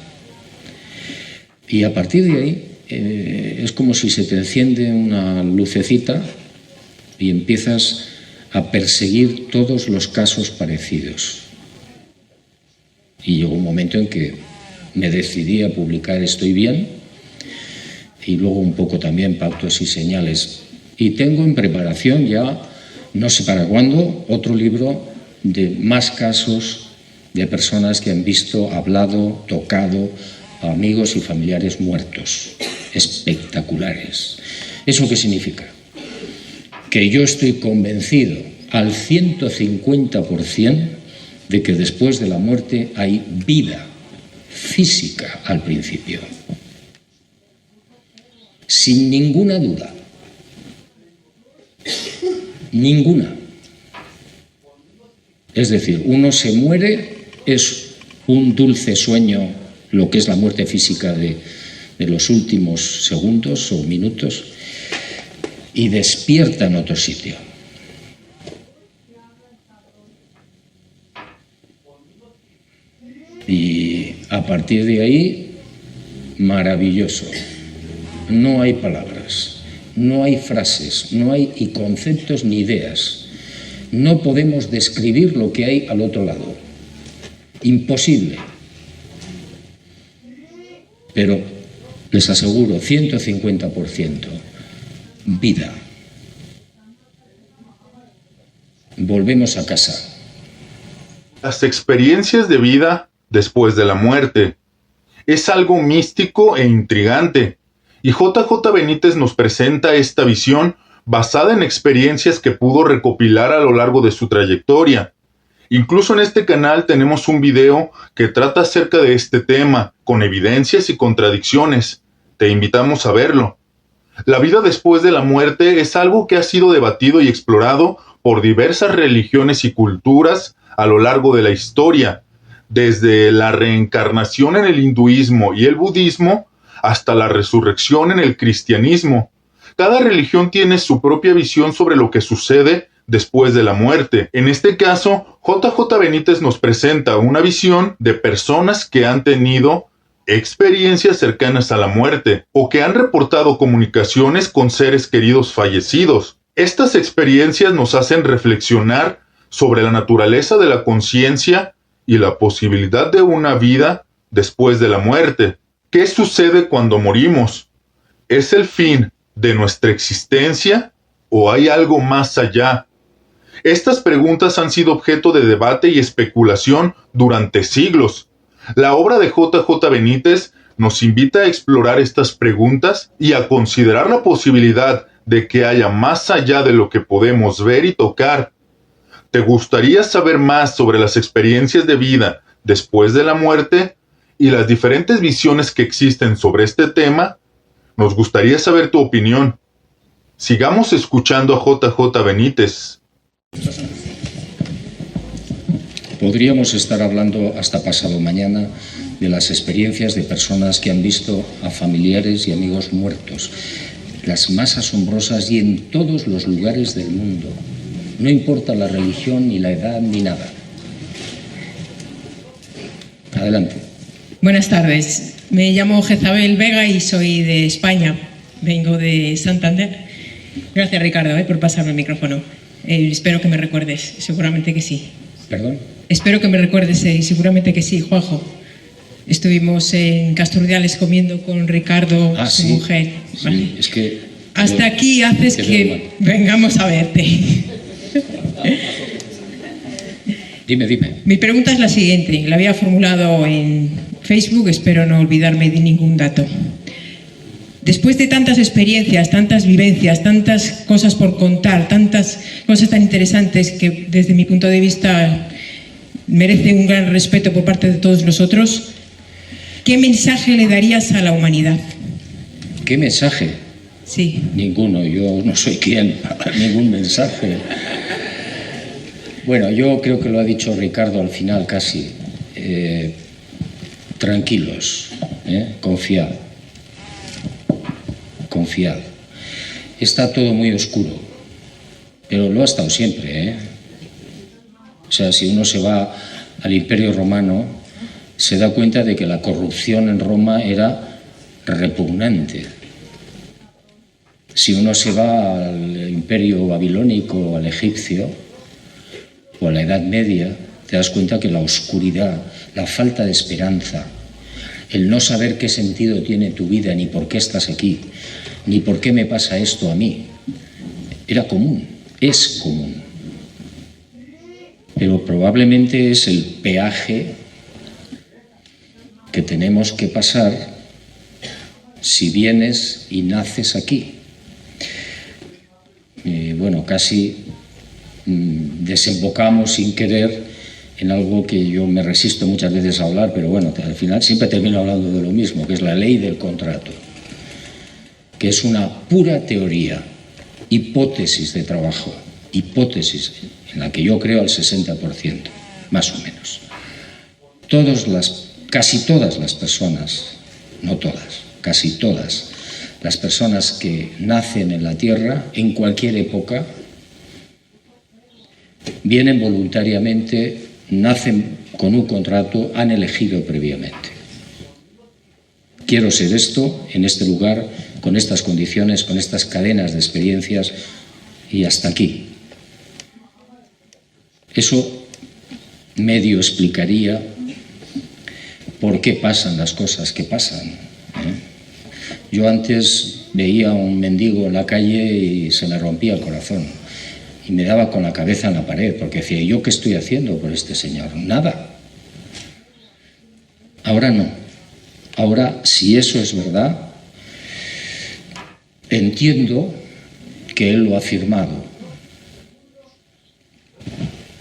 Y a partir de ahí es como si se te enciende una lucecita y empiezas a perseguir todos los casos parecidos. Y llegó un momento en que me decidí a publicar Estoy Bien, y luego un poco también Pactos y Señales. Y tengo en preparación ya, no sé para cuándo, otro libro de más casos de personas que han visto, hablado, tocado a amigos y familiares muertos. Espectaculares. ¿Eso qué significa? Que yo estoy convencido al 150% de que después de la muerte hay vida física al principio. Sin ninguna duda. Ninguna. Es decir, uno se muere, es un dulce sueño, lo que es la muerte física de los últimos segundos o minutos, y despierta en otro sitio. Y a partir de ahí, maravilloso. No hay palabras, no hay frases, no hay y conceptos ni ideas. No podemos describir lo que hay al otro lado. Imposible. Pero les aseguro, 150%, vida. Volvemos a casa. Las experiencias de vida después de la muerte es algo místico e intrigante, y JJ Benítez nos presenta esta visión basada en experiencias que pudo recopilar a lo largo de su trayectoria. Incluso en este canal tenemos un video que trata acerca de este tema, con evidencias y contradicciones. Te invitamos a verlo. La vida después de la muerte es algo que ha sido debatido y explorado por diversas religiones y culturas a lo largo de la historia, desde la reencarnación en el hinduismo y el budismo hasta la resurrección en el cristianismo. Cada religión tiene su propia visión sobre lo que sucede después de la muerte. En este caso, JJ Benítez nos presenta una visión de personas que han tenido experiencias cercanas a la muerte o que han reportado comunicaciones con seres queridos fallecidos. Estas experiencias nos hacen reflexionar sobre la naturaleza de la conciencia y la posibilidad de una vida después de la muerte. ¿Qué sucede cuando morimos? ¿Es el fin de nuestra existencia o hay algo más allá? Estas preguntas han sido objeto de debate y especulación durante siglos. La obra de J.J. Benítez nos invita a explorar estas preguntas y a considerar la posibilidad de que haya más allá de lo que podemos ver y tocar. ¿Te gustaría saber más sobre las experiencias de vida después de la muerte y las diferentes visiones que existen sobre este tema? Nos gustaría saber tu opinión. Sigamos escuchando a J.J. Benítez. Podríamos estar hablando hasta pasado mañana de las experiencias de personas que han visto a familiares y amigos muertos, las más asombrosas y en todos los lugares del mundo. No importa la religión, ni la edad, ni nada. Adelante. Buenas tardes. Me llamo Jezabel Vega y soy de España. Vengo de Santander. Gracias, Ricardo, por pasarme el micrófono. Espero que me recuerdes. Seguramente que sí. ¿Perdón? Espero que me recuerdes y seguramente que sí, Juanjo. Estuvimos en Casturdiales comiendo con Ricardo, su mujer. Sí, ¿vale? es que... Hasta aquí haces que vengamos a verte. Dime. Mi pregunta es la siguiente. La había formulado en Facebook, espero no olvidarme de ningún dato. Después de tantas experiencias, tantas vivencias, tantas cosas por contar, tantas cosas tan interesantes que desde mi punto de vista merece un gran respeto por parte de todos nosotros, ¿qué mensaje le darías a la humanidad? ¿Qué mensaje? Sí. Ninguno, yo no soy quien para dar ningún mensaje. Bueno, yo creo que lo ha dicho Ricardo al final casi. Tranquilos, confiad. Está todo muy oscuro, pero lo ha estado siempre, O sea, si uno se va al Imperio Romano, se da cuenta de que la corrupción en Roma era repugnante. Si uno se va al Imperio Babilónico, al egipcio, o a la Edad Media, te das cuenta que la oscuridad, la falta de esperanza, el no saber qué sentido tiene tu vida, ni por qué estás aquí, ni por qué me pasa esto a mí, era común, es común. Pero probablemente es el peaje que tenemos que pasar si vienes y naces aquí. Bueno, casi desembocamos sin querer en algo que yo me resisto muchas veces a hablar, pero bueno, al final siempre termino hablando de lo mismo, que es la ley del contrato, que es una pura teoría, hipótesis de trabajo, hipótesis en la que yo creo al 60%, más o menos. Casi todas las personas, no todas, casi todas las personas que nacen en la Tierra, en cualquier época, vienen voluntariamente, nacen con un contrato, han elegido previamente. Quiero ser esto, en este lugar, con estas condiciones, con estas cadenas de experiencias y hasta aquí. Eso medio explicaría por qué pasan las cosas que pasan. Yo antes veía a un mendigo en la calle y se me rompía el corazón. Y me daba con la cabeza en la pared, porque decía, ¿yo qué estoy haciendo por este señor? Nada. Ahora no. Ahora, si eso es verdad, entiendo que él lo ha firmado.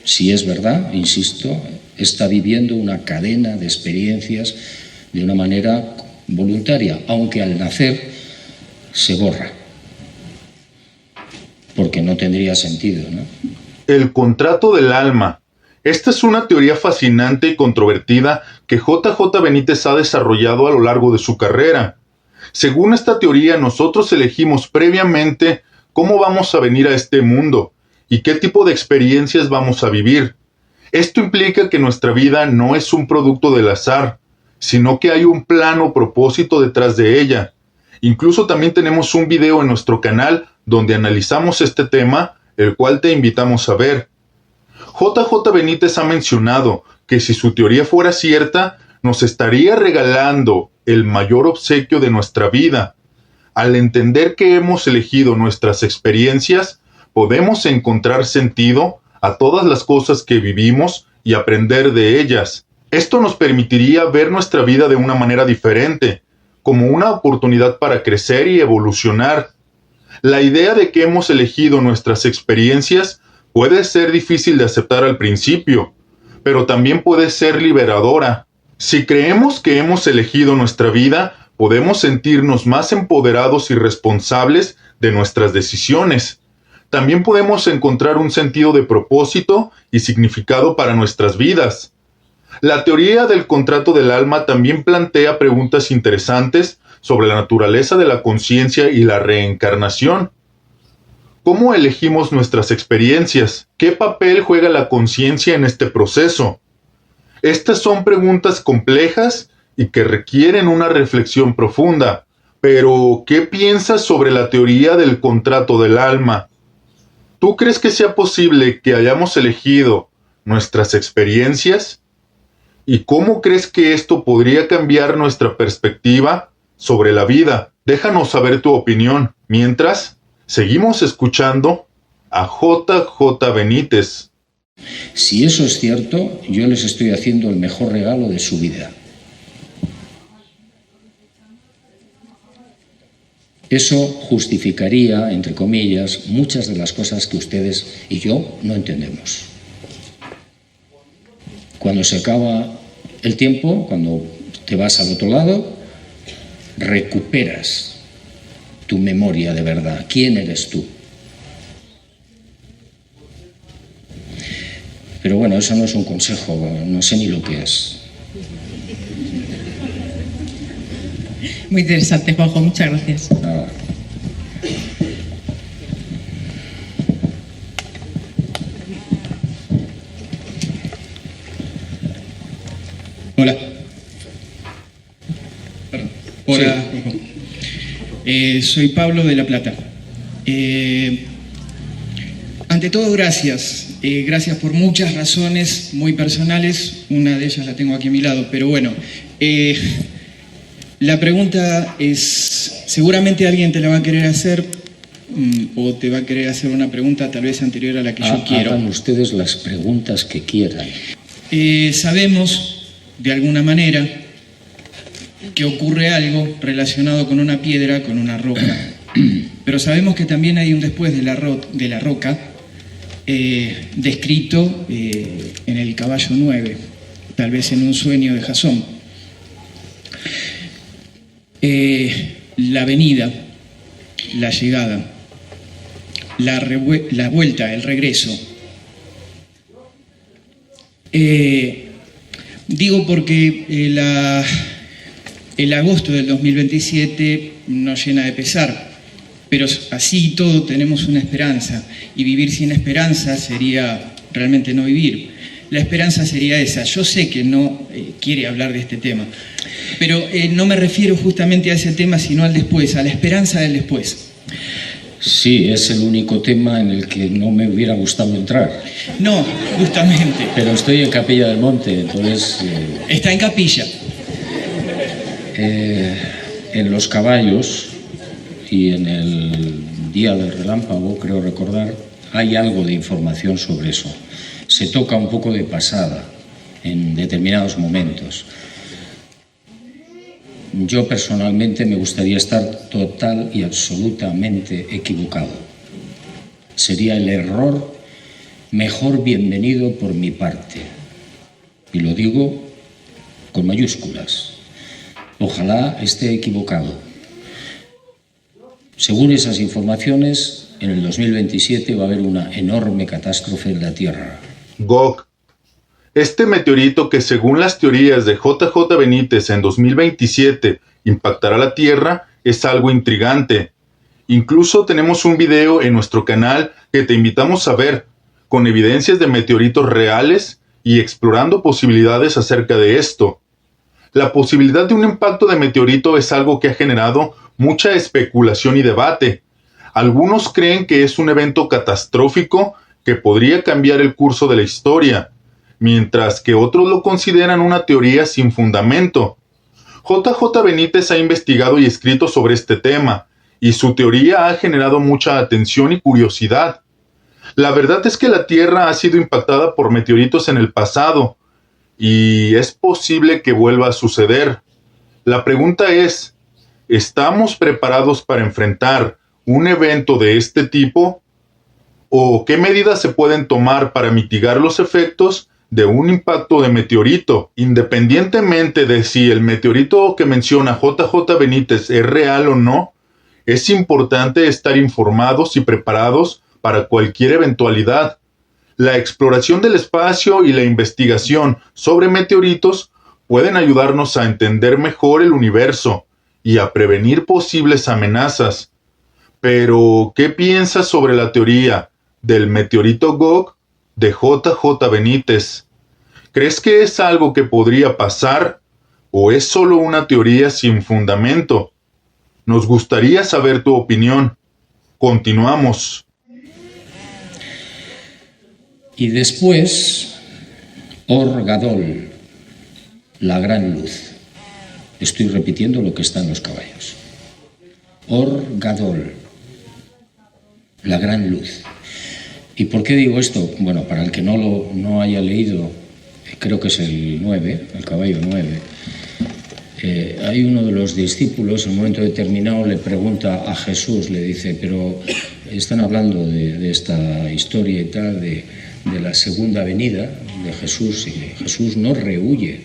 Si es verdad, insisto, está viviendo una cadena de experiencias de una manera voluntaria, aunque al nacer se borra. Porque no tendría sentido, ¿no? El contrato del alma. Esta es una teoría fascinante y controvertida que J.J. Benítez ha desarrollado a lo largo de su carrera. Según esta teoría, nosotros elegimos previamente cómo vamos a venir a este mundo y qué tipo de experiencias vamos a vivir. Esto implica que nuestra vida no es un producto del azar, sino que hay un plan o propósito detrás de ella. Incluso también tenemos un video en nuestro canal donde analizamos este tema, el cual te invitamos a ver. JJ Benítez ha mencionado que si su teoría fuera cierta, nos estaría regalando el mayor obsequio de nuestra vida. Al entender que hemos elegido nuestras experiencias, podemos encontrar sentido a todas las cosas que vivimos y aprender de ellas. Esto nos permitiría ver nuestra vida de una manera diferente, como una oportunidad para crecer y evolucionar. La idea de que hemos elegido nuestras experiencias puede ser difícil de aceptar al principio, pero también puede ser liberadora. Si creemos que hemos elegido nuestra vida, podemos sentirnos más empoderados y responsables de nuestras decisiones. También podemos encontrar un sentido de propósito y significado para nuestras vidas. La teoría del contrato del alma también plantea preguntas interesantes sobre la naturaleza de la conciencia y la reencarnación. ¿Cómo elegimos nuestras experiencias? ¿Qué papel juega la conciencia en este proceso? Estas son preguntas complejas y que requieren una reflexión profunda. Pero, ¿qué piensas sobre la teoría del contrato del alma? ¿Tú crees que sea posible que hayamos elegido nuestras experiencias? ¿Y cómo crees que esto podría cambiar nuestra perspectiva sobre la vida? Déjanos saber tu opinión. Mientras, seguimos escuchando a JJ Benítez. Si eso es cierto, yo les estoy haciendo el mejor regalo de su vida. Eso justificaría, entre comillas, muchas de las cosas que ustedes y yo no entendemos. Cuando se acaba el tiempo, cuando te vas al otro lado, recuperas tu memoria de verdad. ¿Quién eres tú? Pero bueno, eso no es un consejo, no sé ni lo que es. Muy interesante, Juanjo, muchas gracias. Nada. Hola. Perdón. Hola, Juanjo. Soy Pablo de La Plata. Ante todo, gracias. Gracias por muchas razones muy personales. Una de ellas la tengo aquí a mi lado, pero bueno. La pregunta es, seguramente alguien te la va a querer hacer o te va a querer hacer una pregunta tal vez anterior a la que yo quiero. Hagan ustedes las preguntas que quieran. Sabemos, de alguna manera, que ocurre algo relacionado con una piedra, con una roca. Pero sabemos que también hay un después de la roca descrito en el caballo 9, tal vez en un sueño de Jasón. La venida, la llegada, la vuelta, el regreso. Digo porque el agosto del 2027 nos llena de pesar, pero así y todo tenemos una esperanza, y vivir sin esperanza sería realmente no vivir. La esperanza sería esa. Yo sé que no quiere hablar de este tema, pero no me refiero justamente a ese tema, sino al después, a la esperanza del después. Sí, es el único tema en el que no me hubiera gustado entrar. No, justamente. Pero estoy en Capilla del Monte, entonces... Está en capilla. En los caballos y en el día del relámpago, creo recordar, hay algo de información sobre eso. Se toca un poco de pasada en determinados momentos. Yo personalmente me gustaría estar total y absolutamente equivocado. Sería el error mejor bienvenido por mi parte. Y lo digo con mayúsculas. Ojalá esté equivocado. Según esas informaciones, en el 2027 va a haber una enorme catástrofe en la Tierra. Gog. Este meteorito que según las teorías de JJ Benítez en 2027 impactará la Tierra es algo intrigante. Incluso tenemos un video en nuestro canal que te invitamos a ver, con evidencias de meteoritos reales y explorando posibilidades acerca de esto. La posibilidad de un impacto de meteorito es algo que ha generado mucha especulación y debate. Algunos creen que es un evento catastrófico que podría cambiar el curso de la historia, mientras que otros lo consideran una teoría sin fundamento. JJ Benítez ha investigado y escrito sobre este tema, y su teoría ha generado mucha atención y curiosidad. La verdad es que la Tierra ha sido impactada por meteoritos en el pasado, y es posible que vuelva a suceder. La pregunta es, ¿estamos preparados para enfrentar un evento de este tipo? ¿O qué medidas se pueden tomar para mitigar los efectos de un impacto de meteorito? Independientemente de si el meteorito que menciona JJ Benítez es real o no, es importante estar informados y preparados para cualquier eventualidad. La exploración del espacio y la investigación sobre meteoritos pueden ayudarnos a entender mejor el universo y a prevenir posibles amenazas. Pero, ¿qué piensas sobre la teoría del meteorito Gog de JJ Benítez? ¿Crees que es algo que podría pasar o es solo una teoría sin fundamento? Nos gustaría saber tu opinión. Continuamos. Y después, Or Gadol, la gran luz. Estoy repitiendo lo que está en los caballos. Or Gadol, la gran luz. ¿Y por qué digo esto? Bueno, para el que no haya leído, creo que es el 9, el caballo 9, hay uno de los discípulos, en un momento determinado le pregunta a Jesús, le dice, pero están hablando de esta historia y tal, de la segunda venida de Jesús, y Jesús no rehúye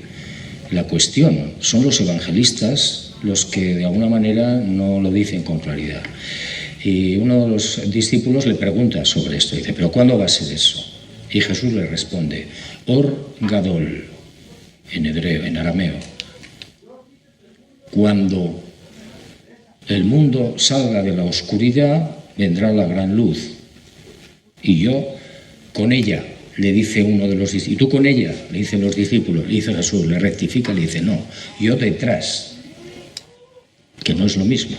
la cuestión, son los evangelistas los que de alguna manera no lo dicen con claridad. Y uno de los discípulos le pregunta sobre esto, dice, ¿pero cuándo va a ser eso? Y Jesús le responde, Or Gadol, en hebreo, en arameo, cuando el mundo salga de la oscuridad, vendrá la gran luz. Y yo con ella, le dice uno de los discípulos, y tú con ella, le dicen los discípulos, le dice Jesús, le rectifica, le dice, no, yo detrás, que no es lo mismo.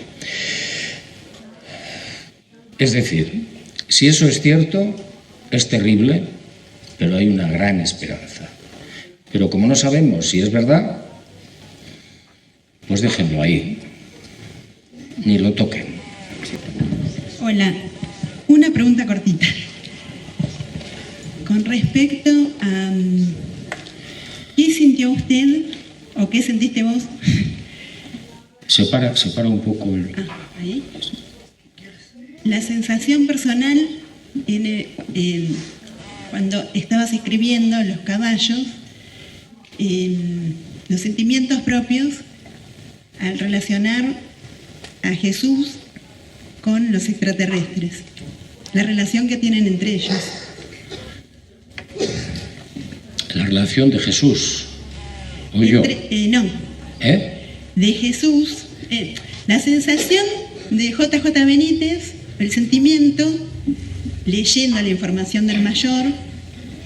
Es decir, si eso es cierto, es terrible, pero hay una gran esperanza. Pero como no sabemos si es verdad, pues déjenlo ahí, ni lo toquen. Hola, una pregunta cortita. Con respecto a ¿qué sintió usted o qué sentiste vos? Separa un poco el... Ahí. La sensación personal cuando estabas escribiendo Los caballos, los sentimientos propios al relacionar a Jesús con los extraterrestres, la relación que tienen entre ellos. La relación de Jesús, o yo. No. De Jesús, la sensación de JJ Benítez, el sentimiento, leyendo la información del mayor,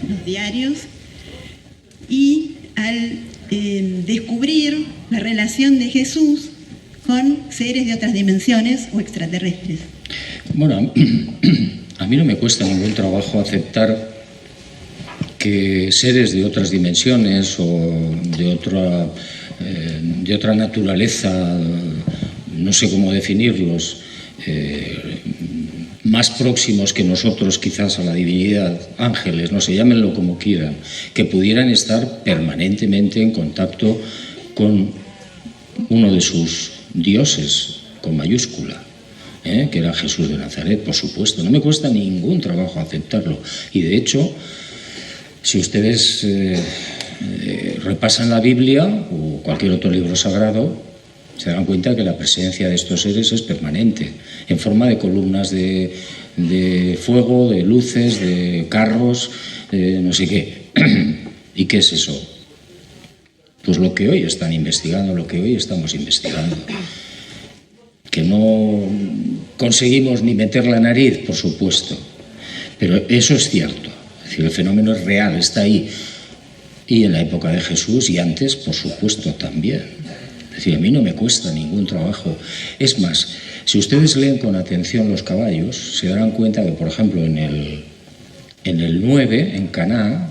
los diarios, y al descubrir la relación de Jesús con seres de otras dimensiones o extraterrestres. Bueno, a mí no me cuesta ningún trabajo aceptar que seres de otras dimensiones o de otra naturaleza, no sé cómo definirlos, más próximos que nosotros quizás a la divinidad, ángeles, no sé, llámenlo como quieran, que pudieran estar permanentemente en contacto con uno de sus dioses, con mayúscula, que era Jesús de Nazaret, por supuesto. No me cuesta ningún trabajo aceptarlo. Y de hecho, si ustedes repasan la Biblia o cualquier otro libro sagrado, se dan cuenta que la presencia de estos seres es permanente, en forma de columnas de fuego, de luces, de carros, no sé qué. ¿Y qué es eso? Pues lo que hoy están investigando, lo que hoy estamos investigando. Que no conseguimos ni meter la nariz, por supuesto, pero eso es cierto. Es decir, el fenómeno es real, está ahí. Y en la época de Jesús y antes, por supuesto, también. Es decir, a mí no me cuesta ningún trabajo. Es más, si ustedes leen con atención los caballos, se darán cuenta que, por ejemplo, en el 9, en Caná,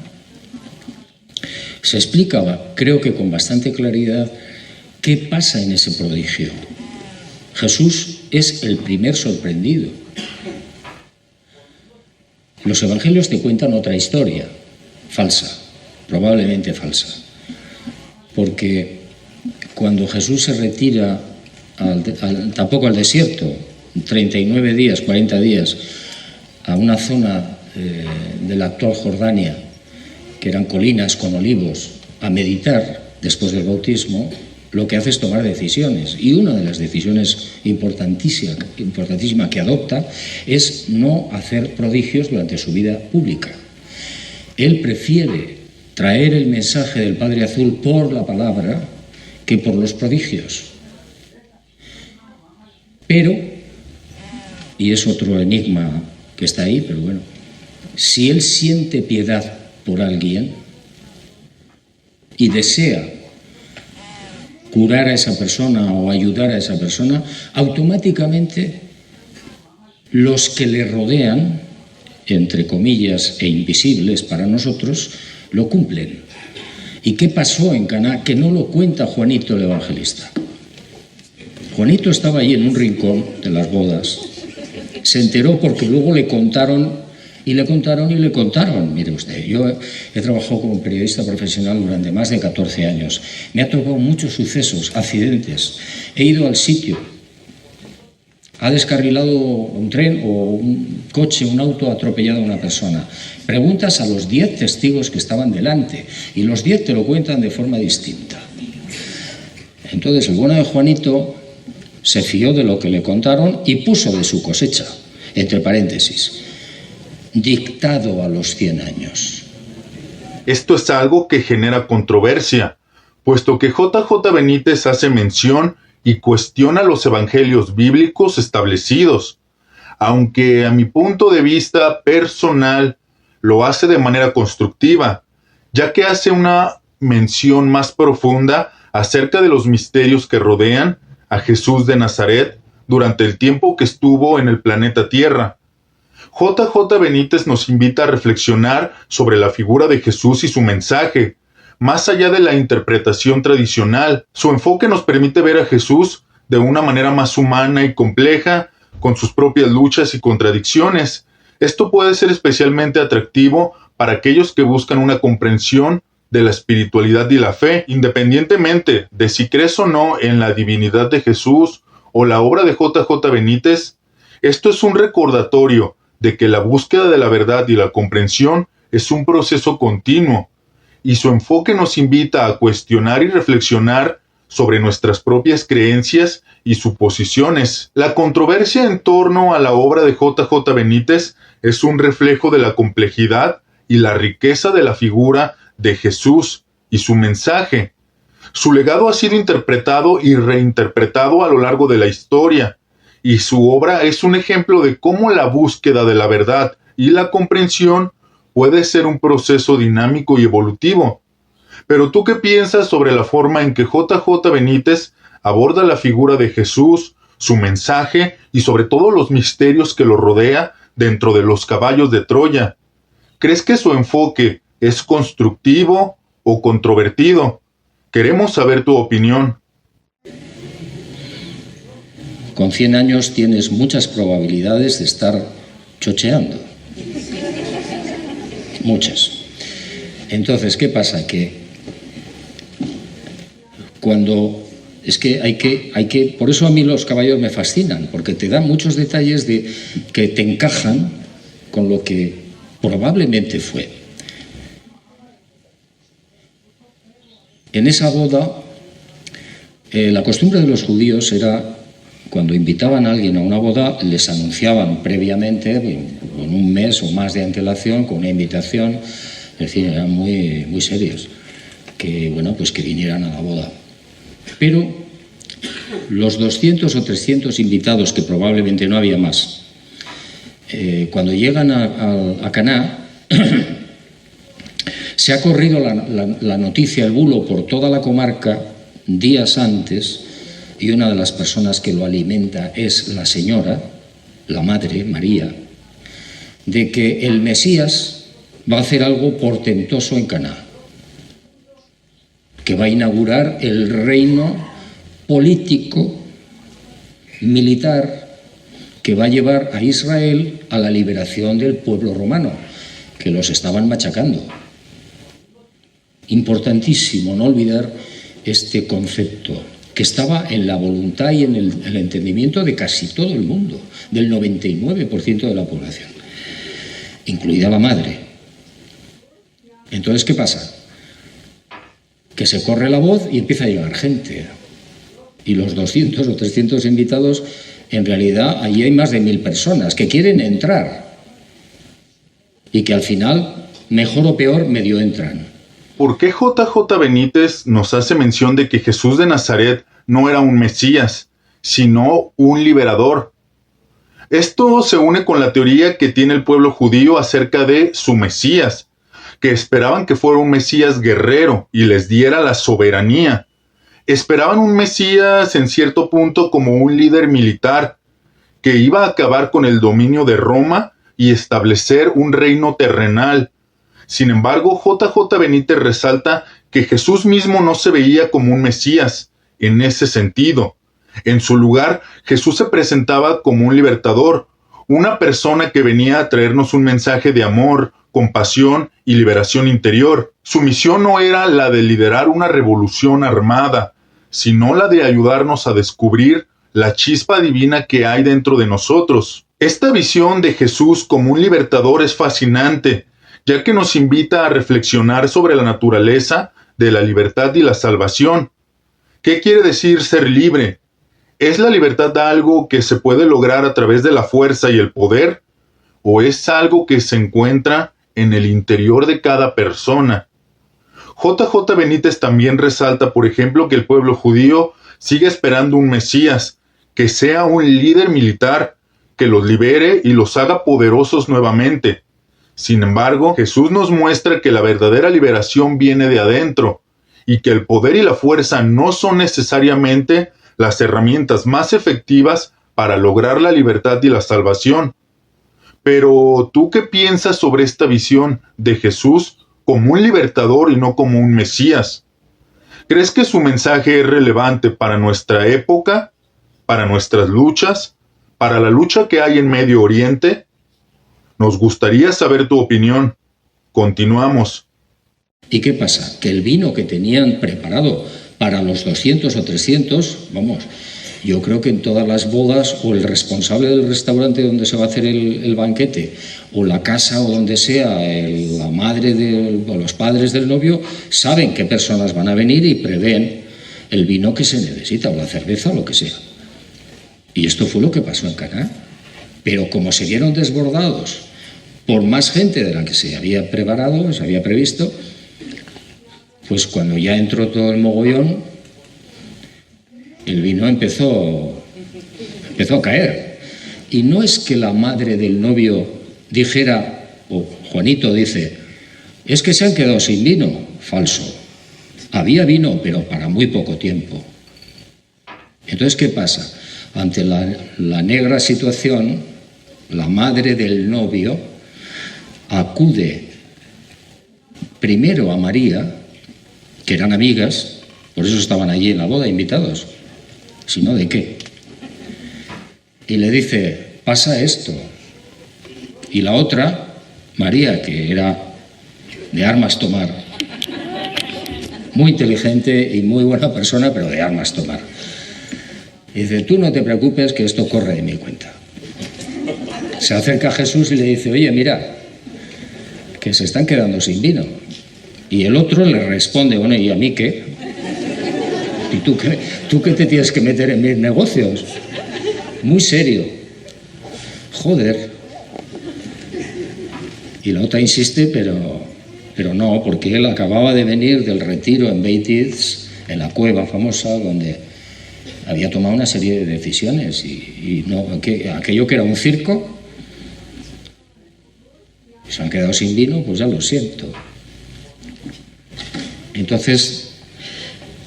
se explica, creo que con bastante claridad, qué pasa en ese prodigio. Jesús es el primer sorprendido. Los evangelios te cuentan otra historia, falsa, probablemente falsa, porque cuando Jesús se retira tampoco al desierto, 39 días, 40 días, a una zona de la actual Jordania, que eran colinas con olivos, a meditar después del bautismo, lo que hace es tomar decisiones. Y una de las decisiones importantísima que adopta es no hacer prodigios durante su vida pública. Él prefiere traer el mensaje del Padre Azul por la palabra que por los prodigios. Pero, y es otro enigma que está ahí, pero bueno, si él siente piedad por alguien y desea curar a esa persona o ayudar a esa persona, automáticamente los que le rodean, entre comillas e invisibles para nosotros, lo cumplen. ¿Y qué pasó en Caná? Que no lo cuenta Juanito el Evangelista. Juanito estaba allí en un rincón de las bodas. Se enteró porque luego le contaron. Mire usted, yo he trabajado como periodista profesional durante más de 14 años. Me ha tocado muchos sucesos, accidentes. He ido al sitio. Ha descarrilado un tren o un coche, un auto, ha atropellado a una persona. Preguntas a los 10 testigos que estaban delante y los 10 te lo cuentan de forma distinta. Entonces el bueno de Juanito se fió de lo que le contaron y puso de su cosecha, entre paréntesis, dictado a los 100 años. Esto es algo que genera controversia, puesto que JJ Benítez hace mención y cuestiona los evangelios bíblicos establecidos, aunque a mi punto de vista personal lo hace de manera constructiva, ya que hace una mención más profunda acerca de los misterios que rodean a Jesús de Nazaret durante el tiempo que estuvo en el planeta Tierra. JJ Benítez nos invita a reflexionar sobre la figura de Jesús y su mensaje, más allá de la interpretación tradicional. Su enfoque nos permite ver a Jesús de una manera más humana y compleja, con sus propias luchas y contradicciones. Esto puede ser especialmente atractivo para aquellos que buscan una comprensión de la espiritualidad y la fe, independientemente de si crees o no en la divinidad de Jesús o la obra de JJ Benítez. Esto es un recordatorio de que la búsqueda de la verdad y la comprensión es un proceso continuo, y su enfoque nos invita a cuestionar y reflexionar sobre nuestras propias creencias y suposiciones. La controversia en torno a la obra de JJ Benítez es un reflejo de la complejidad y la riqueza de la figura de Jesús y su mensaje. Su legado ha sido interpretado y reinterpretado a lo largo de la historia, y su obra es un ejemplo de cómo la búsqueda de la verdad y la comprensión puede ser un proceso dinámico y evolutivo. Pero ¿tú qué piensas sobre la forma en que JJ Benítez aborda la figura de Jesús, su mensaje y sobre todo los misterios que lo rodea dentro de Los caballos de Troya? ¿Crees que su enfoque es constructivo o controvertido? Queremos saber tu opinión. Con 100 años tienes muchas probabilidades de estar chocheando. Muchas. Entonces, ¿qué pasa? Que cuando... Es que hay que... Por eso a mí Los caballos me fascinan, porque te dan muchos detalles que te encajan con lo que probablemente fue. En esa boda, la costumbre de los judíos era, cuando invitaban a alguien a una boda, les anunciaban previamente, con un mes o más de antelación, con una invitación, es decir, eran muy, muy serios, que, bueno, pues que vinieran a la boda. Pero los 200 o 300 invitados, que probablemente no había más, cuando llegan a Caná, Se ha corrido la noticia, el bulo, por toda la comarca días antes, y una de las personas que lo alimenta es la señora, la madre, María, de que el Mesías va a hacer algo portentoso en Caná, que va a inaugurar el reino político, militar, que va a llevar a Israel a la liberación del pueblo romano, que los estaban machacando. Importantísimo no olvidar este concepto, que estaba en la voluntad y en el entendimiento de casi todo el mundo, del 99% de la población, incluida la madre. Entonces, ¿qué pasa? Que se corre la voz y empieza a llegar gente. Y los 200 o 300 invitados, en realidad, allí hay más de 1000 personas que quieren entrar y que al final, mejor o peor, medio entran. ¿Por qué JJ Benítez nos hace mención de que Jesús de Nazaret no era un Mesías, sino un liberador? Esto se une con la teoría que tiene el pueblo judío acerca de su Mesías, que esperaban que fuera un Mesías guerrero y les diera la soberanía. Esperaban un Mesías en cierto punto como un líder militar, que iba a acabar con el dominio de Roma y establecer un reino terrenal. Sin embargo, JJ Benítez resalta que Jesús mismo no se veía como un Mesías en ese sentido. En su lugar, Jesús se presentaba como un libertador, una persona que venía a traernos un mensaje de amor, compasión y liberación interior. Su misión no era la de liderar una revolución armada, sino la de ayudarnos a descubrir la chispa divina que hay dentro de nosotros. Esta visión de Jesús como un libertador es fascinante, ya que nos invita a reflexionar sobre la naturaleza de la libertad y la salvación. ¿Qué quiere decir ser libre? ¿Es la libertad algo que se puede lograr a través de la fuerza y el poder? ¿O es algo que se encuentra en el interior de cada persona? JJ Benítez también resalta, por ejemplo, que el pueblo judío sigue esperando un Mesías, que sea un líder militar, que los libere y los haga poderosos nuevamente. Sin embargo, Jesús nos muestra que la verdadera liberación viene de adentro, y que el poder y la fuerza no son necesariamente las herramientas más efectivas para lograr la libertad y la salvación. Pero, ¿tú qué piensas sobre esta visión de Jesús como un libertador y no como un Mesías? ¿Crees que su mensaje es relevante para nuestra época, para nuestras luchas, para la lucha que hay en Medio Oriente? Nos gustaría saber tu opinión. Continuamos. ¿Y qué pasa? Que el vino que tenían preparado para los 200 o 300, vamos, yo creo que en todas las bodas, o el responsable del restaurante donde se va a hacer el banquete, o la casa o donde sea, la madre o los padres del novio, saben qué personas van a venir y prevén el vino que se necesita, o la cerveza, o lo que sea. Y esto fue lo que pasó en Caná. Pero como se vieron desbordados por más gente de la que se había preparado, se había previsto, pues cuando ya entró todo el mogollón, el vino empezó a caer. Y no es que la madre del novio dijera, o Juanito dice, es que se han quedado sin vino. Falso. Había vino, pero para muy poco tiempo. Entonces, ¿qué pasa? Ante la negra situación, la madre del novio acude primero a María, que eran amigas, por eso estaban allí en la boda invitados, si no, ¿de qué? Y le dice, pasa esto. Y la otra, María, que era de armas tomar, muy inteligente y muy buena persona, pero de armas tomar, y dice, tú no te preocupes que esto corre de mi cuenta. Se acerca a Jesús y le dice, oye, mira, que se están quedando sin vino. Y el otro le responde, bueno, ¿y a mí qué? ¿Y tú qué te tienes que meter en mis negocios? Muy serio. Joder. Y la otra insiste, pero no, porque él acababa de venir del retiro en Beit Iz, en la cueva famosa, donde había tomado una serie de decisiones y no, aquello que era un circo, se han quedado sin vino, pues ya lo siento. Entonces,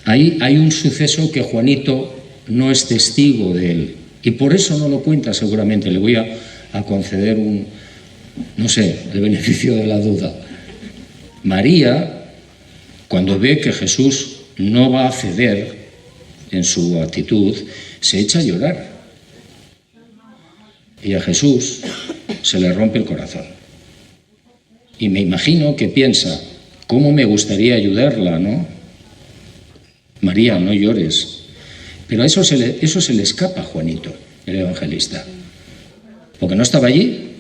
hay un suceso que Juanito no es testigo de él y por eso no lo cuenta seguramente. Le voy a conceder el beneficio de la duda. María, cuando ve que Jesús no va a ceder en su actitud, se echa a llorar. Y a Jesús se le rompe el corazón. Y me imagino que piensa, ¿cómo me gustaría ayudarla, no? María, no llores. Pero eso se le escapa a Juanito, el evangelista. Porque no estaba allí.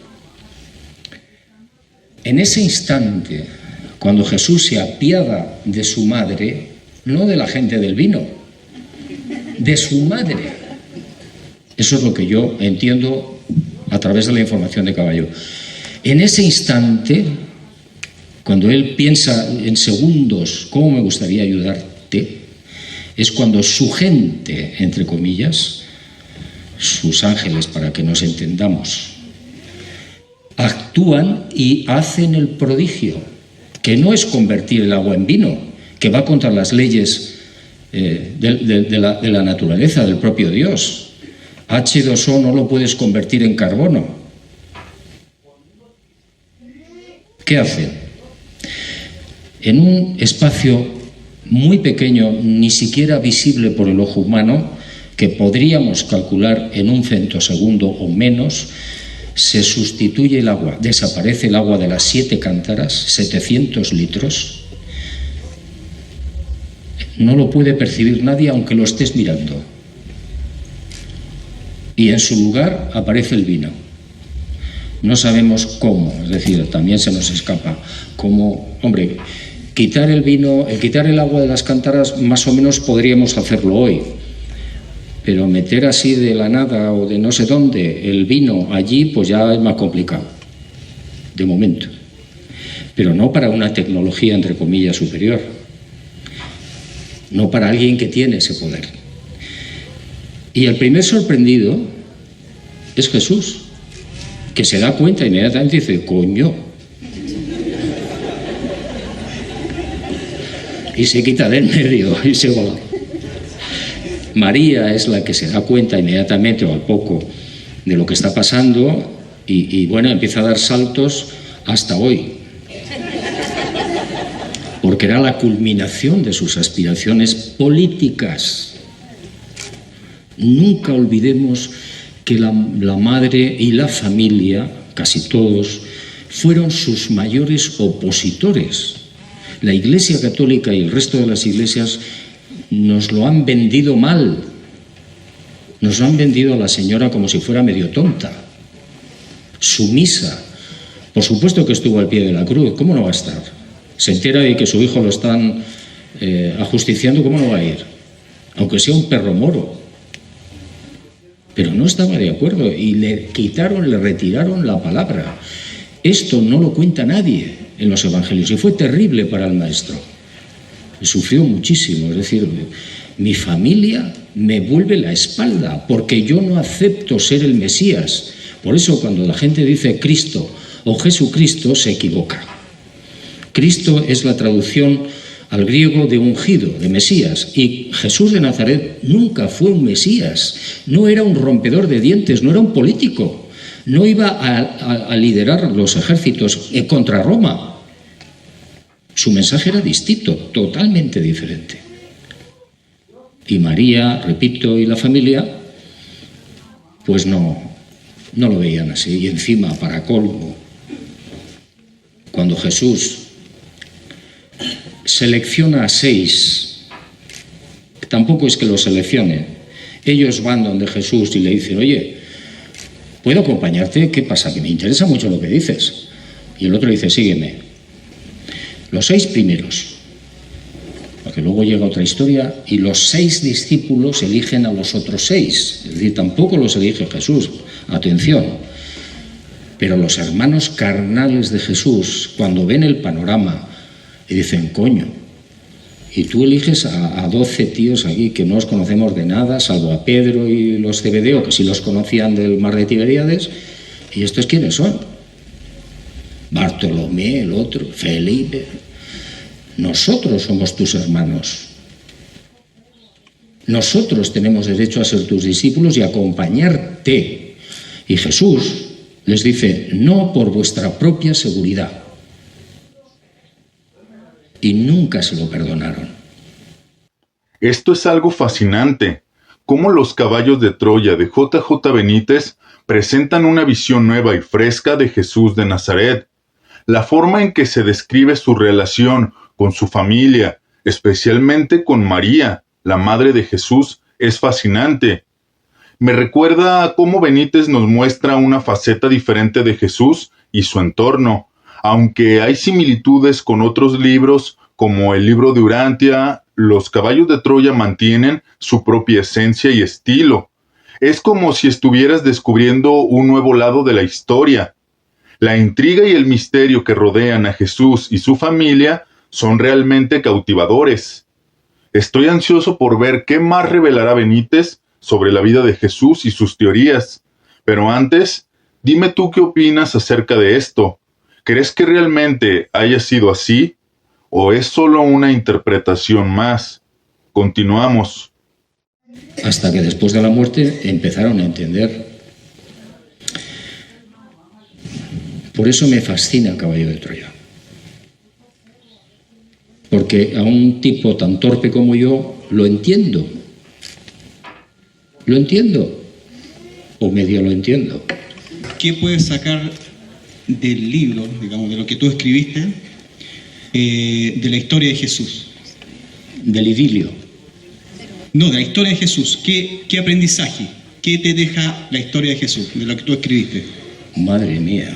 En ese instante, cuando Jesús se apiada de su madre, no de la gente del vino, de su madre. Eso es lo que yo entiendo a través de la información de Caballo. En ese instante, cuando él piensa en segundos, ¿cómo me gustaría ayudarte?, es cuando su gente, entre comillas, sus ángeles, para que nos entendamos, actúan y hacen el prodigio, que no es convertir el agua en vino, que va contra las leyes de la naturaleza, del propio Dios. H2O no lo puedes convertir en carbono. ¿Qué hacen? En un espacio muy pequeño, ni siquiera visible por el ojo humano, que podríamos calcular en un femtosegundo o menos, se sustituye el agua, desaparece el agua de las 7 cántaras, 700 litros. No lo puede percibir nadie aunque lo estés mirando. Y en su lugar aparece el vino. No sabemos cómo, es decir, también se nos escapa cómo, hombre, quitar el vino, quitar el agua de las cántaras, más o menos podríamos hacerlo hoy. Pero meter así de la nada o de no sé dónde el vino allí, pues ya es más complicado, de momento. Pero no para una tecnología, entre comillas, superior. No para alguien que tiene ese poder. Y el primer sorprendido es Jesús, que se da cuenta inmediatamente y dice, coño. Y se quita de en medio y se va. María es la que se da cuenta inmediatamente o al poco de lo que está pasando y bueno, empieza a dar saltos hasta hoy. Porque era la culminación de sus aspiraciones políticas. Nunca olvidemos que la madre y la familia, casi todos, fueron sus mayores opositores. La Iglesia Católica y el resto de las iglesias nos lo han vendido mal. Nos lo han vendido a la señora como si fuera medio tonta, sumisa. Por supuesto que estuvo al pie de la cruz, ¿cómo no va a estar? Se entera de que su hijo lo están ajusticiando, ¿cómo no va a ir? Aunque sea un perro moro. Pero no estaba de acuerdo y le retiraron la palabra. Esto no lo cuenta nadie en los evangelios y fue terrible para el maestro. Sufrió muchísimo, es decir, mi familia me vuelve la espalda porque yo no acepto ser el Mesías. Por eso cuando la gente dice Cristo o Jesucristo se equivoca. Cristo es la traducción al griego de ungido, de Mesías, y Jesús de Nazaret nunca fue un Mesías, no era un rompedor de dientes, no era un político, no iba a liderar los ejércitos contra Roma. Su mensaje era distinto, totalmente diferente. Y María, repito, y la familia, pues no lo veían así. Y encima, para colmo, cuando Jesús selecciona a 6, tampoco es que los seleccione, ellos van donde Jesús y le dicen, oye, ¿puedo acompañarte? ¿Qué pasa? Que me interesa mucho lo que dices. Y el otro dice, sígueme. Los 6 primeros, porque luego llega otra historia, y los 6 discípulos eligen a los otros 6, es decir, tampoco los elige Jesús, atención. Pero los hermanos carnales de Jesús, cuando ven el panorama, y dicen, coño, y tú eliges a 12 tíos aquí que no os conocemos de nada, salvo a Pedro y los Zebedeo, que sí los conocían del mar de Tiberíades, ¿y estos quiénes son? Bartolomé, el otro, Felipe. Nosotros somos tus hermanos. Nosotros tenemos derecho a ser tus discípulos y a acompañarte. Y Jesús les dice, no por vuestra propia seguridad. Y nunca se lo perdonaron. Esto es algo fascinante. Cómo los caballos de Troya de J.J. Benítez presentan una visión nueva y fresca de Jesús de Nazaret. La forma en que se describe su relación con su familia, especialmente con María, la madre de Jesús, es fascinante. Me recuerda a cómo Benítez nos muestra una faceta diferente de Jesús y su entorno, aunque hay similitudes con otros libros como el libro de Urantia. Los caballos de Troya mantienen su propia esencia y estilo. Es como si estuvieras descubriendo un nuevo lado de la historia. La intriga y el misterio que rodean a Jesús y su familia son realmente cautivadores. Estoy ansioso por ver qué más revelará Benítez sobre la vida de Jesús y sus teorías. Pero antes, dime tú qué opinas acerca de esto. ¿Crees que realmente haya sido así? ¿O es solo una interpretación más? Continuamos. Hasta que después de la muerte empezaron a entender. Por eso me fascina el caballo de Troya. Porque a un tipo tan torpe como yo lo entiendo. Lo entiendo. O medio lo entiendo. ¿Qué puedes sacar del libro, digamos, de lo que tú escribiste, de la historia de Jesús? Del idilio. No, de la historia de Jesús. ¿Qué aprendizaje? ¿Qué te deja la historia de Jesús, de lo que tú escribiste? Madre mía.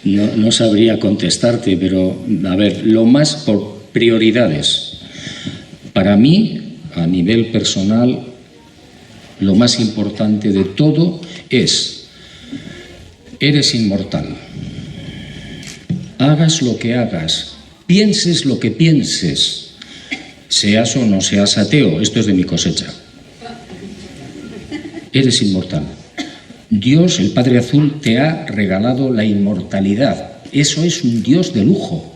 No sabría contestarte, pero a ver, lo más por prioridades. Para mí, a nivel personal, lo más importante de todo es, eres inmortal. Hagas lo que hagas, pienses lo que pienses, seas o no seas ateo, esto es de mi cosecha. Eres inmortal. Dios, el Padre Azul, te ha regalado la inmortalidad. Eso es un Dios de lujo.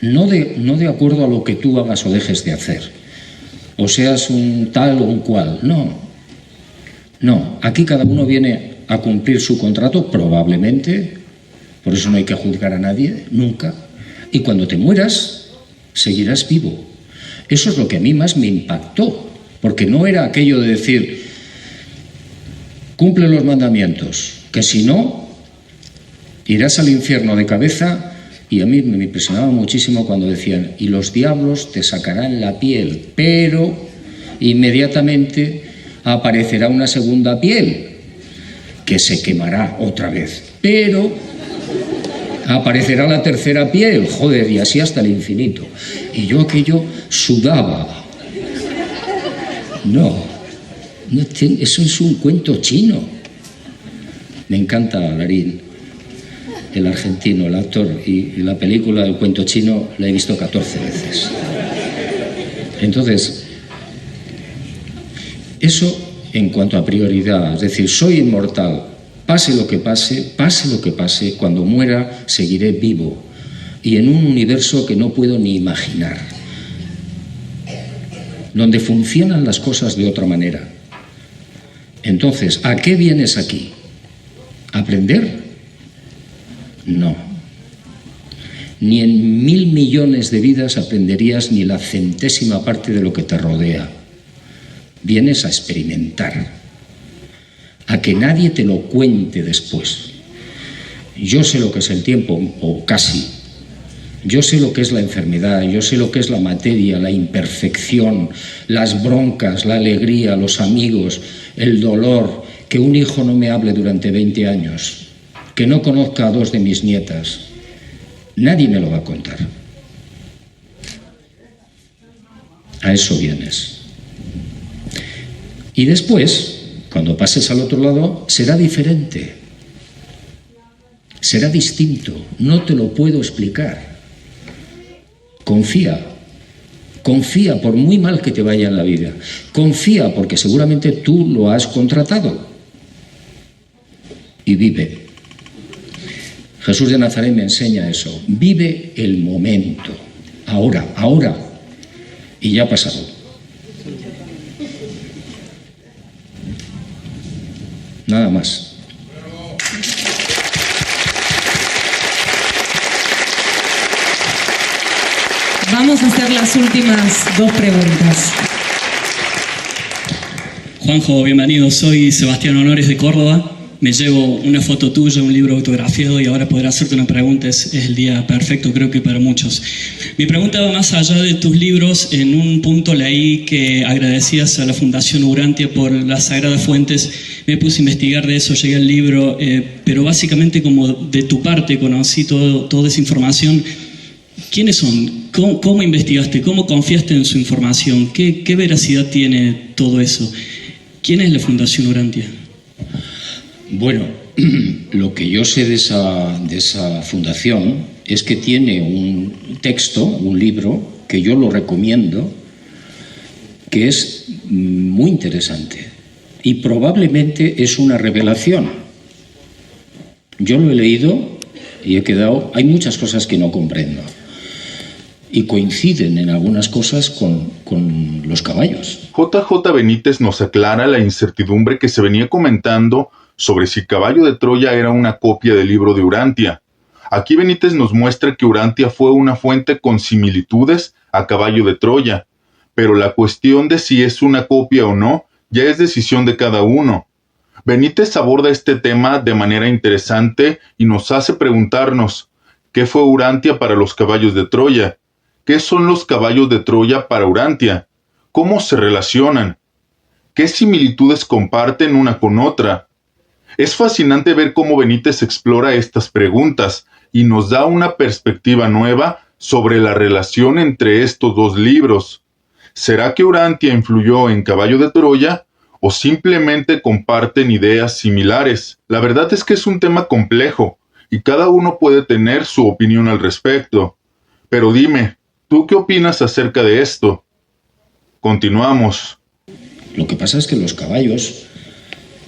No de acuerdo a lo que tú hagas o dejes de hacer. O seas un tal o un cual. No. Aquí cada uno viene a cumplir su contrato, probablemente. Por eso no hay que juzgar a nadie, nunca. Y cuando te mueras, seguirás vivo. Eso es lo que a mí más me impactó. Porque no era aquello de decir, cumple los mandamientos, que si no, irás al infierno de cabeza. Y a mí me impresionaba muchísimo cuando decían, y los diablos te sacarán la piel, pero inmediatamente aparecerá una segunda piel, que se quemará otra vez, pero aparecerá la tercera piel, joder, y así hasta el infinito. Y yo aquello sudaba. No, eso es un cuento chino. Me encanta Larín, el argentino, el actor, y la película del cuento chino la he visto 14 veces. Entonces, eso en cuanto a prioridad, es decir, soy inmortal, pase lo que pase, cuando muera seguiré vivo y en un universo que no puedo ni imaginar, donde funcionan las cosas de otra manera. Entonces, ¿a qué vienes aquí? ¿A aprender? No. Ni en 1.000 millones de vidas aprenderías ni la centésima parte de lo que te rodea. Vienes a experimentar, a que nadie te lo cuente después. Yo sé lo que es el tiempo, o casi. Yo sé lo que es la enfermedad, yo sé lo que es la materia, la imperfección, las broncas, la alegría, los amigos, el dolor, que un hijo no me hable durante 20 años. Que no conozca a 2 de mis nietas. Nadie me lo va a contar. A eso vienes. Y después, cuando pases al otro lado, será diferente. Será distinto. No te lo puedo explicar. Confía. Confía por muy mal que te vaya en la vida. Confía porque seguramente tú lo has contratado. Y vive. Jesús de Nazaret me enseña eso. Vive el momento, ahora, y ya ha pasado. Nada más. Vamos a hacer las últimas 2 preguntas. Juanjo, bienvenido. Soy Sebastián Honores de Córdoba. Me llevo una foto tuya, un libro autografiado y ahora poder hacerte una pregunta es el día perfecto, creo que para muchos. Mi pregunta va más allá de tus libros. En un punto leí que agradecías a la Fundación Urantia por las Sagradas Fuentes. Me puse a investigar de eso, llegué al libro, pero básicamente como de tu parte conocí toda esa información. ¿Quiénes son? ¿Cómo investigaste? ¿Cómo confiaste en su información? ¿Qué veracidad tiene todo eso? ¿Quién es la Fundación Urantia? Bueno, lo que yo sé de esa fundación es que tiene un texto, un libro, que yo lo recomiendo, que es muy interesante y probablemente es una revelación. Yo lo he leído y he quedado... Hay muchas cosas que no comprendo y coinciden en algunas cosas con los caballos. JJ Benítez nos aclara la incertidumbre que se venía comentando sobre si Caballo de Troya era una copia del libro de Urantia. Aquí Benítez nos muestra que Urantia fue una fuente con similitudes a Caballo de Troya, pero la cuestión de si es una copia o no ya es decisión de cada uno. Benítez aborda este tema de manera interesante y nos hace preguntarnos, ¿qué fue Urantia para los caballos de Troya? ¿Qué son los caballos de Troya para Urantia? ¿Cómo se relacionan? ¿Qué similitudes comparten una con otra? Es fascinante ver cómo Benítez explora estas preguntas y nos da una perspectiva nueva sobre la relación entre estos dos libros. ¿Será que Urantia influyó en Caballo de Troya o simplemente comparten ideas similares? La verdad es que es un tema complejo y cada uno puede tener su opinión al respecto. Pero dime, ¿tú qué opinas acerca de esto? Continuamos. Lo que pasa es que los caballos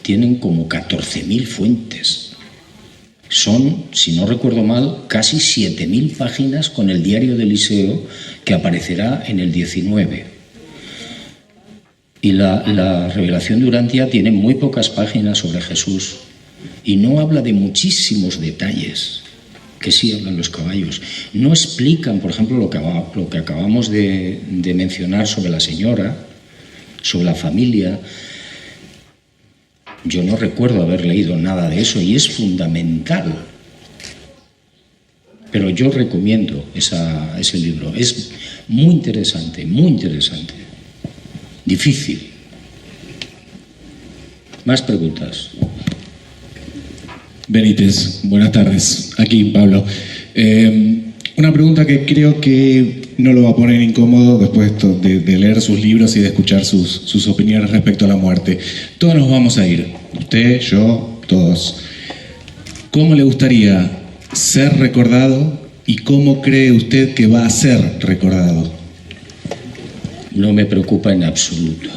tienen como 14.000 fuentes. Son, si no recuerdo mal, casi 7.000 páginas con el diario de Eliseo, que aparecerá en el 19. Y la revelación de Urantia tiene muy pocas páginas sobre Jesús y no habla de muchísimos detalles que sí hablan los caballos. No explican, por ejemplo, lo que acabamos de mencionar sobre la señora, sobre la familia. Yo no recuerdo haber leído nada de eso y es fundamental. Pero yo recomiendo ese libro. Es muy interesante, muy interesante. Difícil. Más preguntas. Benítez, buenas tardes. Aquí Pablo. Una pregunta que creo que no lo va a poner incómodo después de leer sus libros y de escuchar sus opiniones respecto a la muerte. Todos nos vamos a ir. Usted, yo, todos. ¿Cómo le gustaría ser recordado y cómo cree usted que va a ser recordado? No me preocupa en absoluto.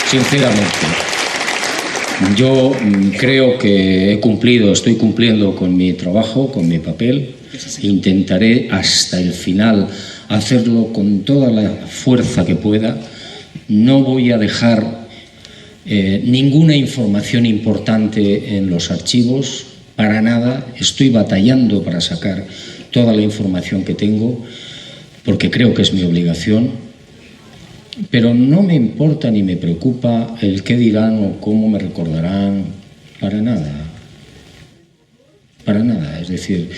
Sinceramente, yo creo que estoy cumpliendo con mi trabajo, con mi papel. Intentaré hasta el final hacerlo con toda la fuerza que pueda. No voy a dejar ninguna información importante en los archivos, para nada. Estoy batallando para sacar toda la información que tengo, porque creo que es mi obligación. Pero no me importa ni me preocupa el qué dirán o cómo me recordarán, para nada. Para nada. Es decir,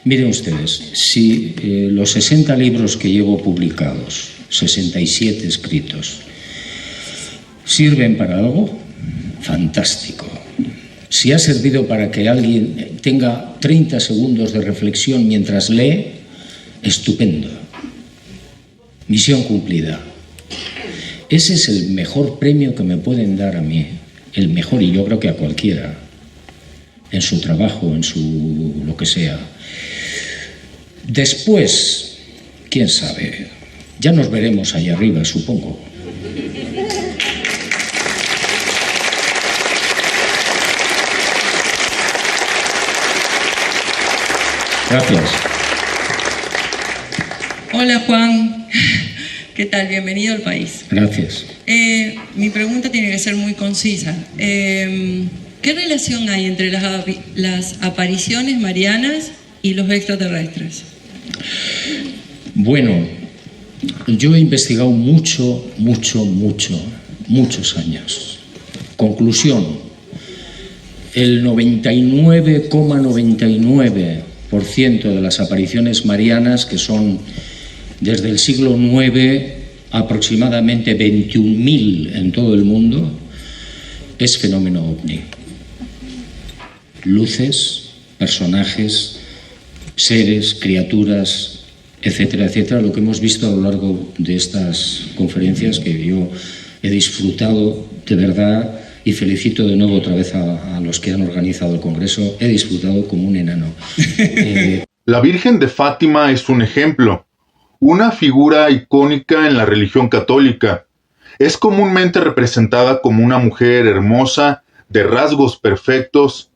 miren ustedes, si los 60 libros que llevo publicados, 67 escritos, sirven para algo, fantástico. Si ha servido para que alguien tenga 30 segundos de reflexión mientras lee, estupendo. Misión cumplida. Ese es el mejor premio que me pueden dar a mí, el mejor, y yo creo que a cualquiera, en su trabajo, en su lo que sea. Después, quién sabe, ya nos veremos allá arriba, supongo. Gracias. Hola Juan, ¿qué tal? Bienvenido al país. Gracias. Mi pregunta tiene que ser muy concisa. ¿Qué relación hay entre las apariciones marianas y los extraterrestres? Bueno, yo he investigado muchos años. Conclusión, el 99,99% de las apariciones marianas, que son desde el siglo IX aproximadamente 21.000 en todo el mundo, es fenómeno ovni. Luces, personajes, seres, criaturas, etcétera, etcétera, lo que hemos visto a lo largo de estas conferencias, que yo he disfrutado de verdad, y felicito de nuevo otra vez a los que han organizado el Congreso, he disfrutado como un enano. La Virgen de Fátima es un ejemplo, una figura icónica en la religión católica. Es comúnmente representada como una mujer hermosa, de rasgos perfectos.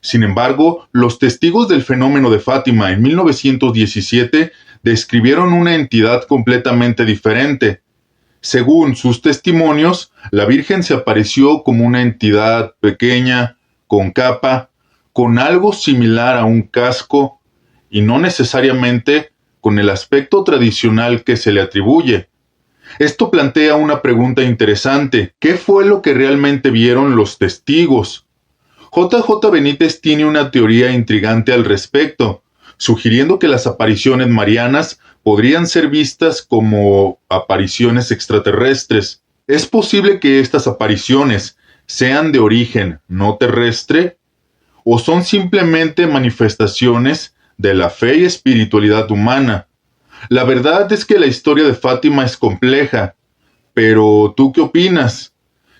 Sin embargo, los testigos del fenómeno de Fátima en 1917 describieron una entidad completamente diferente. Según sus testimonios, la Virgen se apareció como una entidad pequeña, con capa, con algo similar a un casco, y no necesariamente con el aspecto tradicional que se le atribuye. Esto plantea una pregunta interesante. ¿Qué fue lo que realmente vieron los testigos? JJ Benítez tiene una teoría intrigante al respecto, sugiriendo que las apariciones marianas podrían ser vistas como apariciones extraterrestres. ¿Es posible que estas apariciones sean de origen no terrestre? ¿O son simplemente manifestaciones de la fe y espiritualidad humana? La verdad es que la historia de Fátima es compleja, pero ¿tú qué opinas?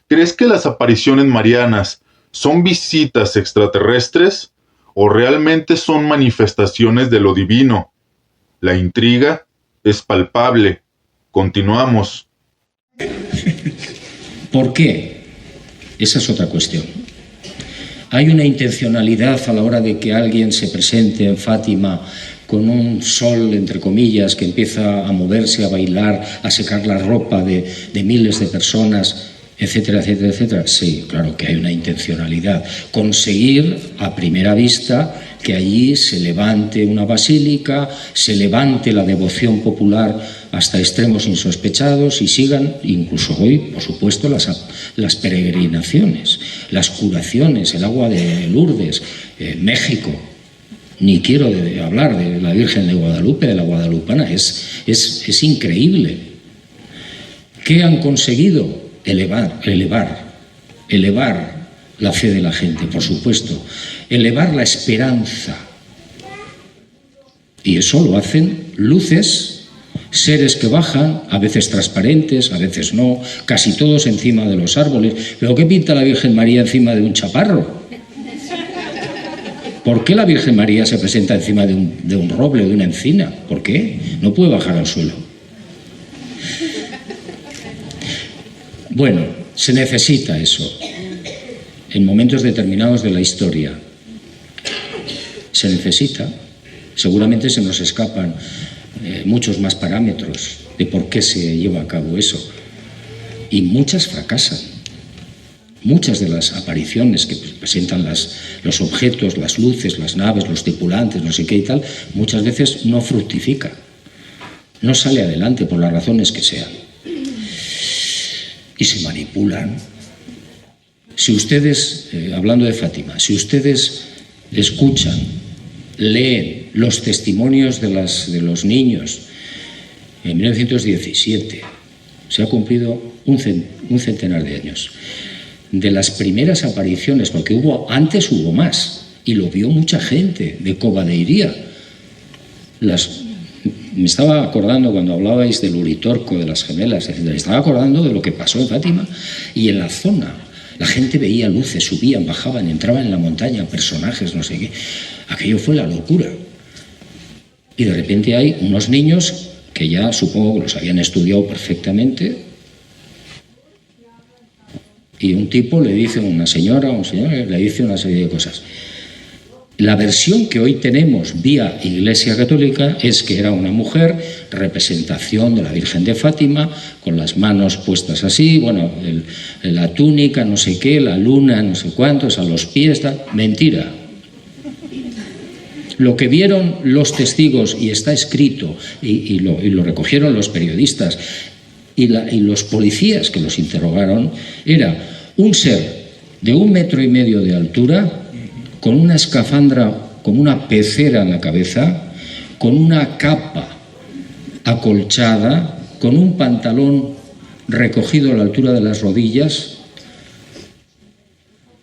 ¿Crees que las apariciones marianas son visitas extraterrestres o realmente son manifestaciones de lo divino? La intriga es palpable. Continuamos. ¿Por qué? Esa es otra cuestión. Hay una intencionalidad a la hora de que alguien se presente en Fátima con un sol, entre comillas, que empieza a moverse, a bailar, a secar la ropa de miles de personas, etcétera, etcétera, etcétera. Sí, claro que hay una intencionalidad. Conseguir a primera vista que allí se levante una basílica, se levante la devoción popular hasta extremos insospechados y sigan, incluso hoy, por supuesto, las peregrinaciones, las curaciones, el agua de Lourdes, México. Ni quiero hablar de la Virgen de Guadalupe, de la guadalupana. Es increíble. ¿Qué han conseguido? Elevar la fe de la gente, por supuesto. Elevar la esperanza. Y eso lo hacen luces, seres que bajan, a veces transparentes, a veces no, casi todos encima de los árboles. ¿Pero qué pinta la Virgen María encima de un chaparro? ¿Por qué la Virgen María se presenta encima de un roble o de una encina? ¿Por qué? No puede bajar al suelo. Bueno, se necesita eso en momentos determinados de la historia. Se necesita. Seguramente se nos escapan muchos más parámetros de por qué se lleva a cabo eso. Y muchas fracasan. Muchas de las apariciones que presentan los objetos, las luces, las naves, los tripulantes, no sé qué y tal, muchas veces no fructifica. No sale adelante por las razones que sean. Y se manipulan. Si ustedes, hablando de Fátima, si ustedes escuchan, leen los testimonios de los niños, en 1917 se ha cumplido un centenar de años de las primeras apariciones, porque antes hubo más, y lo vio mucha gente de Cova de Iría. Me estaba acordando cuando hablabais del Uritorco, de las gemelas, etc. Estaba acordando de lo que pasó en Fátima y en la zona. La gente veía luces, subían, bajaban, entraban en la montaña, personajes, no sé qué. Aquello fue la locura. Y de repente hay unos niños que ya supongo que los habían estudiado perfectamente. Y un tipo le dice a una señora, o un señor, le dice una serie de cosas. La versión que hoy tenemos vía Iglesia Católica es que era una mujer, representación de la Virgen de Fátima, con las manos puestas así, bueno, la túnica, no sé qué, la luna, no sé cuántos, a los pies, tal. Mentira. Lo que vieron los testigos, y está escrito, y lo recogieron los periodistas y los policías que los interrogaron, era un ser de 1,5 metros de altura, con una escafandra, con una pecera en la cabeza, con una capa acolchada, con un pantalón recogido a la altura de las rodillas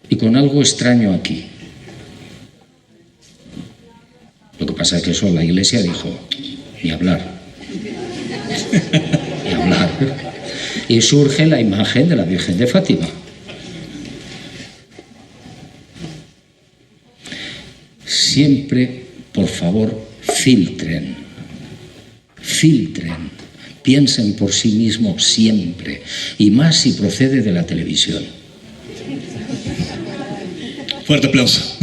y con algo extraño aquí. Lo que pasa es que eso la Iglesia dijo, ni hablar. Ni hablar. Y surge la imagen de la Virgen de Fátima. Siempre, por favor, filtren, piensen por sí mismos siempre, y más si procede de la televisión. Fuerte aplauso.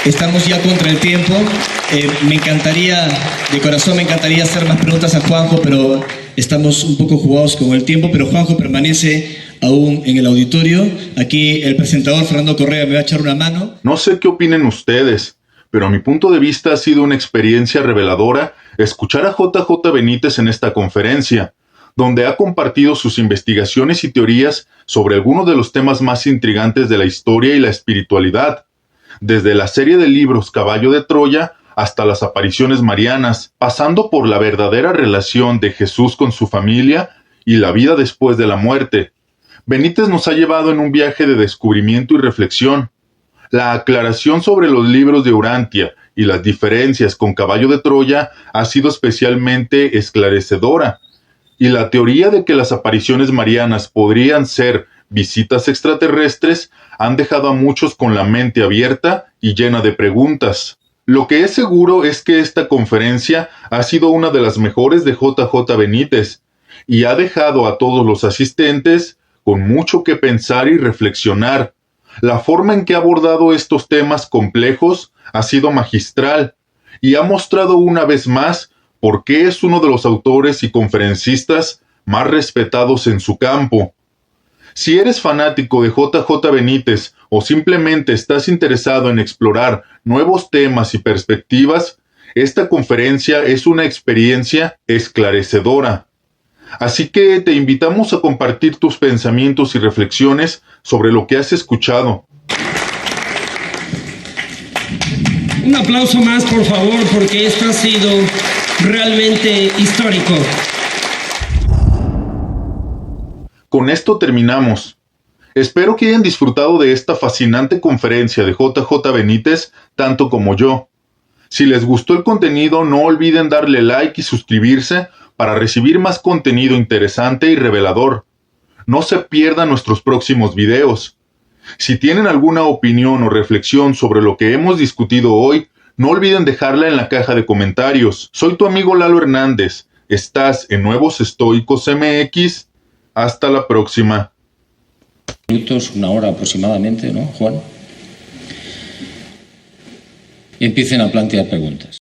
Estamos ya contra el tiempo. Me encantaría, de corazón me encantaría hacer más preguntas a Juanjo, pero estamos un poco jugados con el tiempo, pero Juanjo permanece aún en el auditorio. Aquí el presentador Fernando Correa me va a echar una mano. No sé qué opinen ustedes, pero a mi punto de vista ha sido una experiencia reveladora escuchar a JJ Benítez en esta conferencia, donde ha compartido sus investigaciones y teorías sobre algunos de los temas más intrigantes de la historia y la espiritualidad, desde la serie de libros Caballo de Troya hasta las apariciones marianas, pasando por la verdadera relación de Jesús con su familia y la vida después de la muerte. Benítez nos ha llevado en un viaje de descubrimiento y reflexión. La aclaración sobre los libros de Urantia y las diferencias con Caballo de Troya ha sido especialmente esclarecedora, y la teoría de que las apariciones marianas podrían ser visitas extraterrestres han dejado a muchos con la mente abierta y llena de preguntas. Lo que es seguro es que esta conferencia ha sido una de las mejores de JJ Benítez y ha dejado a todos los asistentes con mucho que pensar y reflexionar. La forma en que ha abordado estos temas complejos ha sido magistral y ha mostrado una vez más por qué es uno de los autores y conferencistas más respetados en su campo. Si eres fanático de JJ Benítez o simplemente estás interesado en explorar nuevos temas y perspectivas, esta conferencia es una experiencia esclarecedora. Así que te invitamos a compartir tus pensamientos y reflexiones sobre lo que has escuchado. Un aplauso más, por favor, porque esto ha sido realmente histórico. Con esto terminamos. Espero que hayan disfrutado de esta fascinante conferencia de JJ Benítez tanto como yo. Si les gustó el contenido, no olviden darle like y suscribirse para recibir más contenido interesante y revelador. No se pierdan nuestros próximos videos. Si tienen alguna opinión o reflexión sobre lo que hemos discutido hoy, no olviden dejarla en la caja de comentarios. Soy tu amigo Lalo Hernández. Estás en Nuevos Estoicos MX. Hasta la próxima. Minutos, 1 hora aproximadamente, ¿no, Juan? Empiecen a plantear preguntas.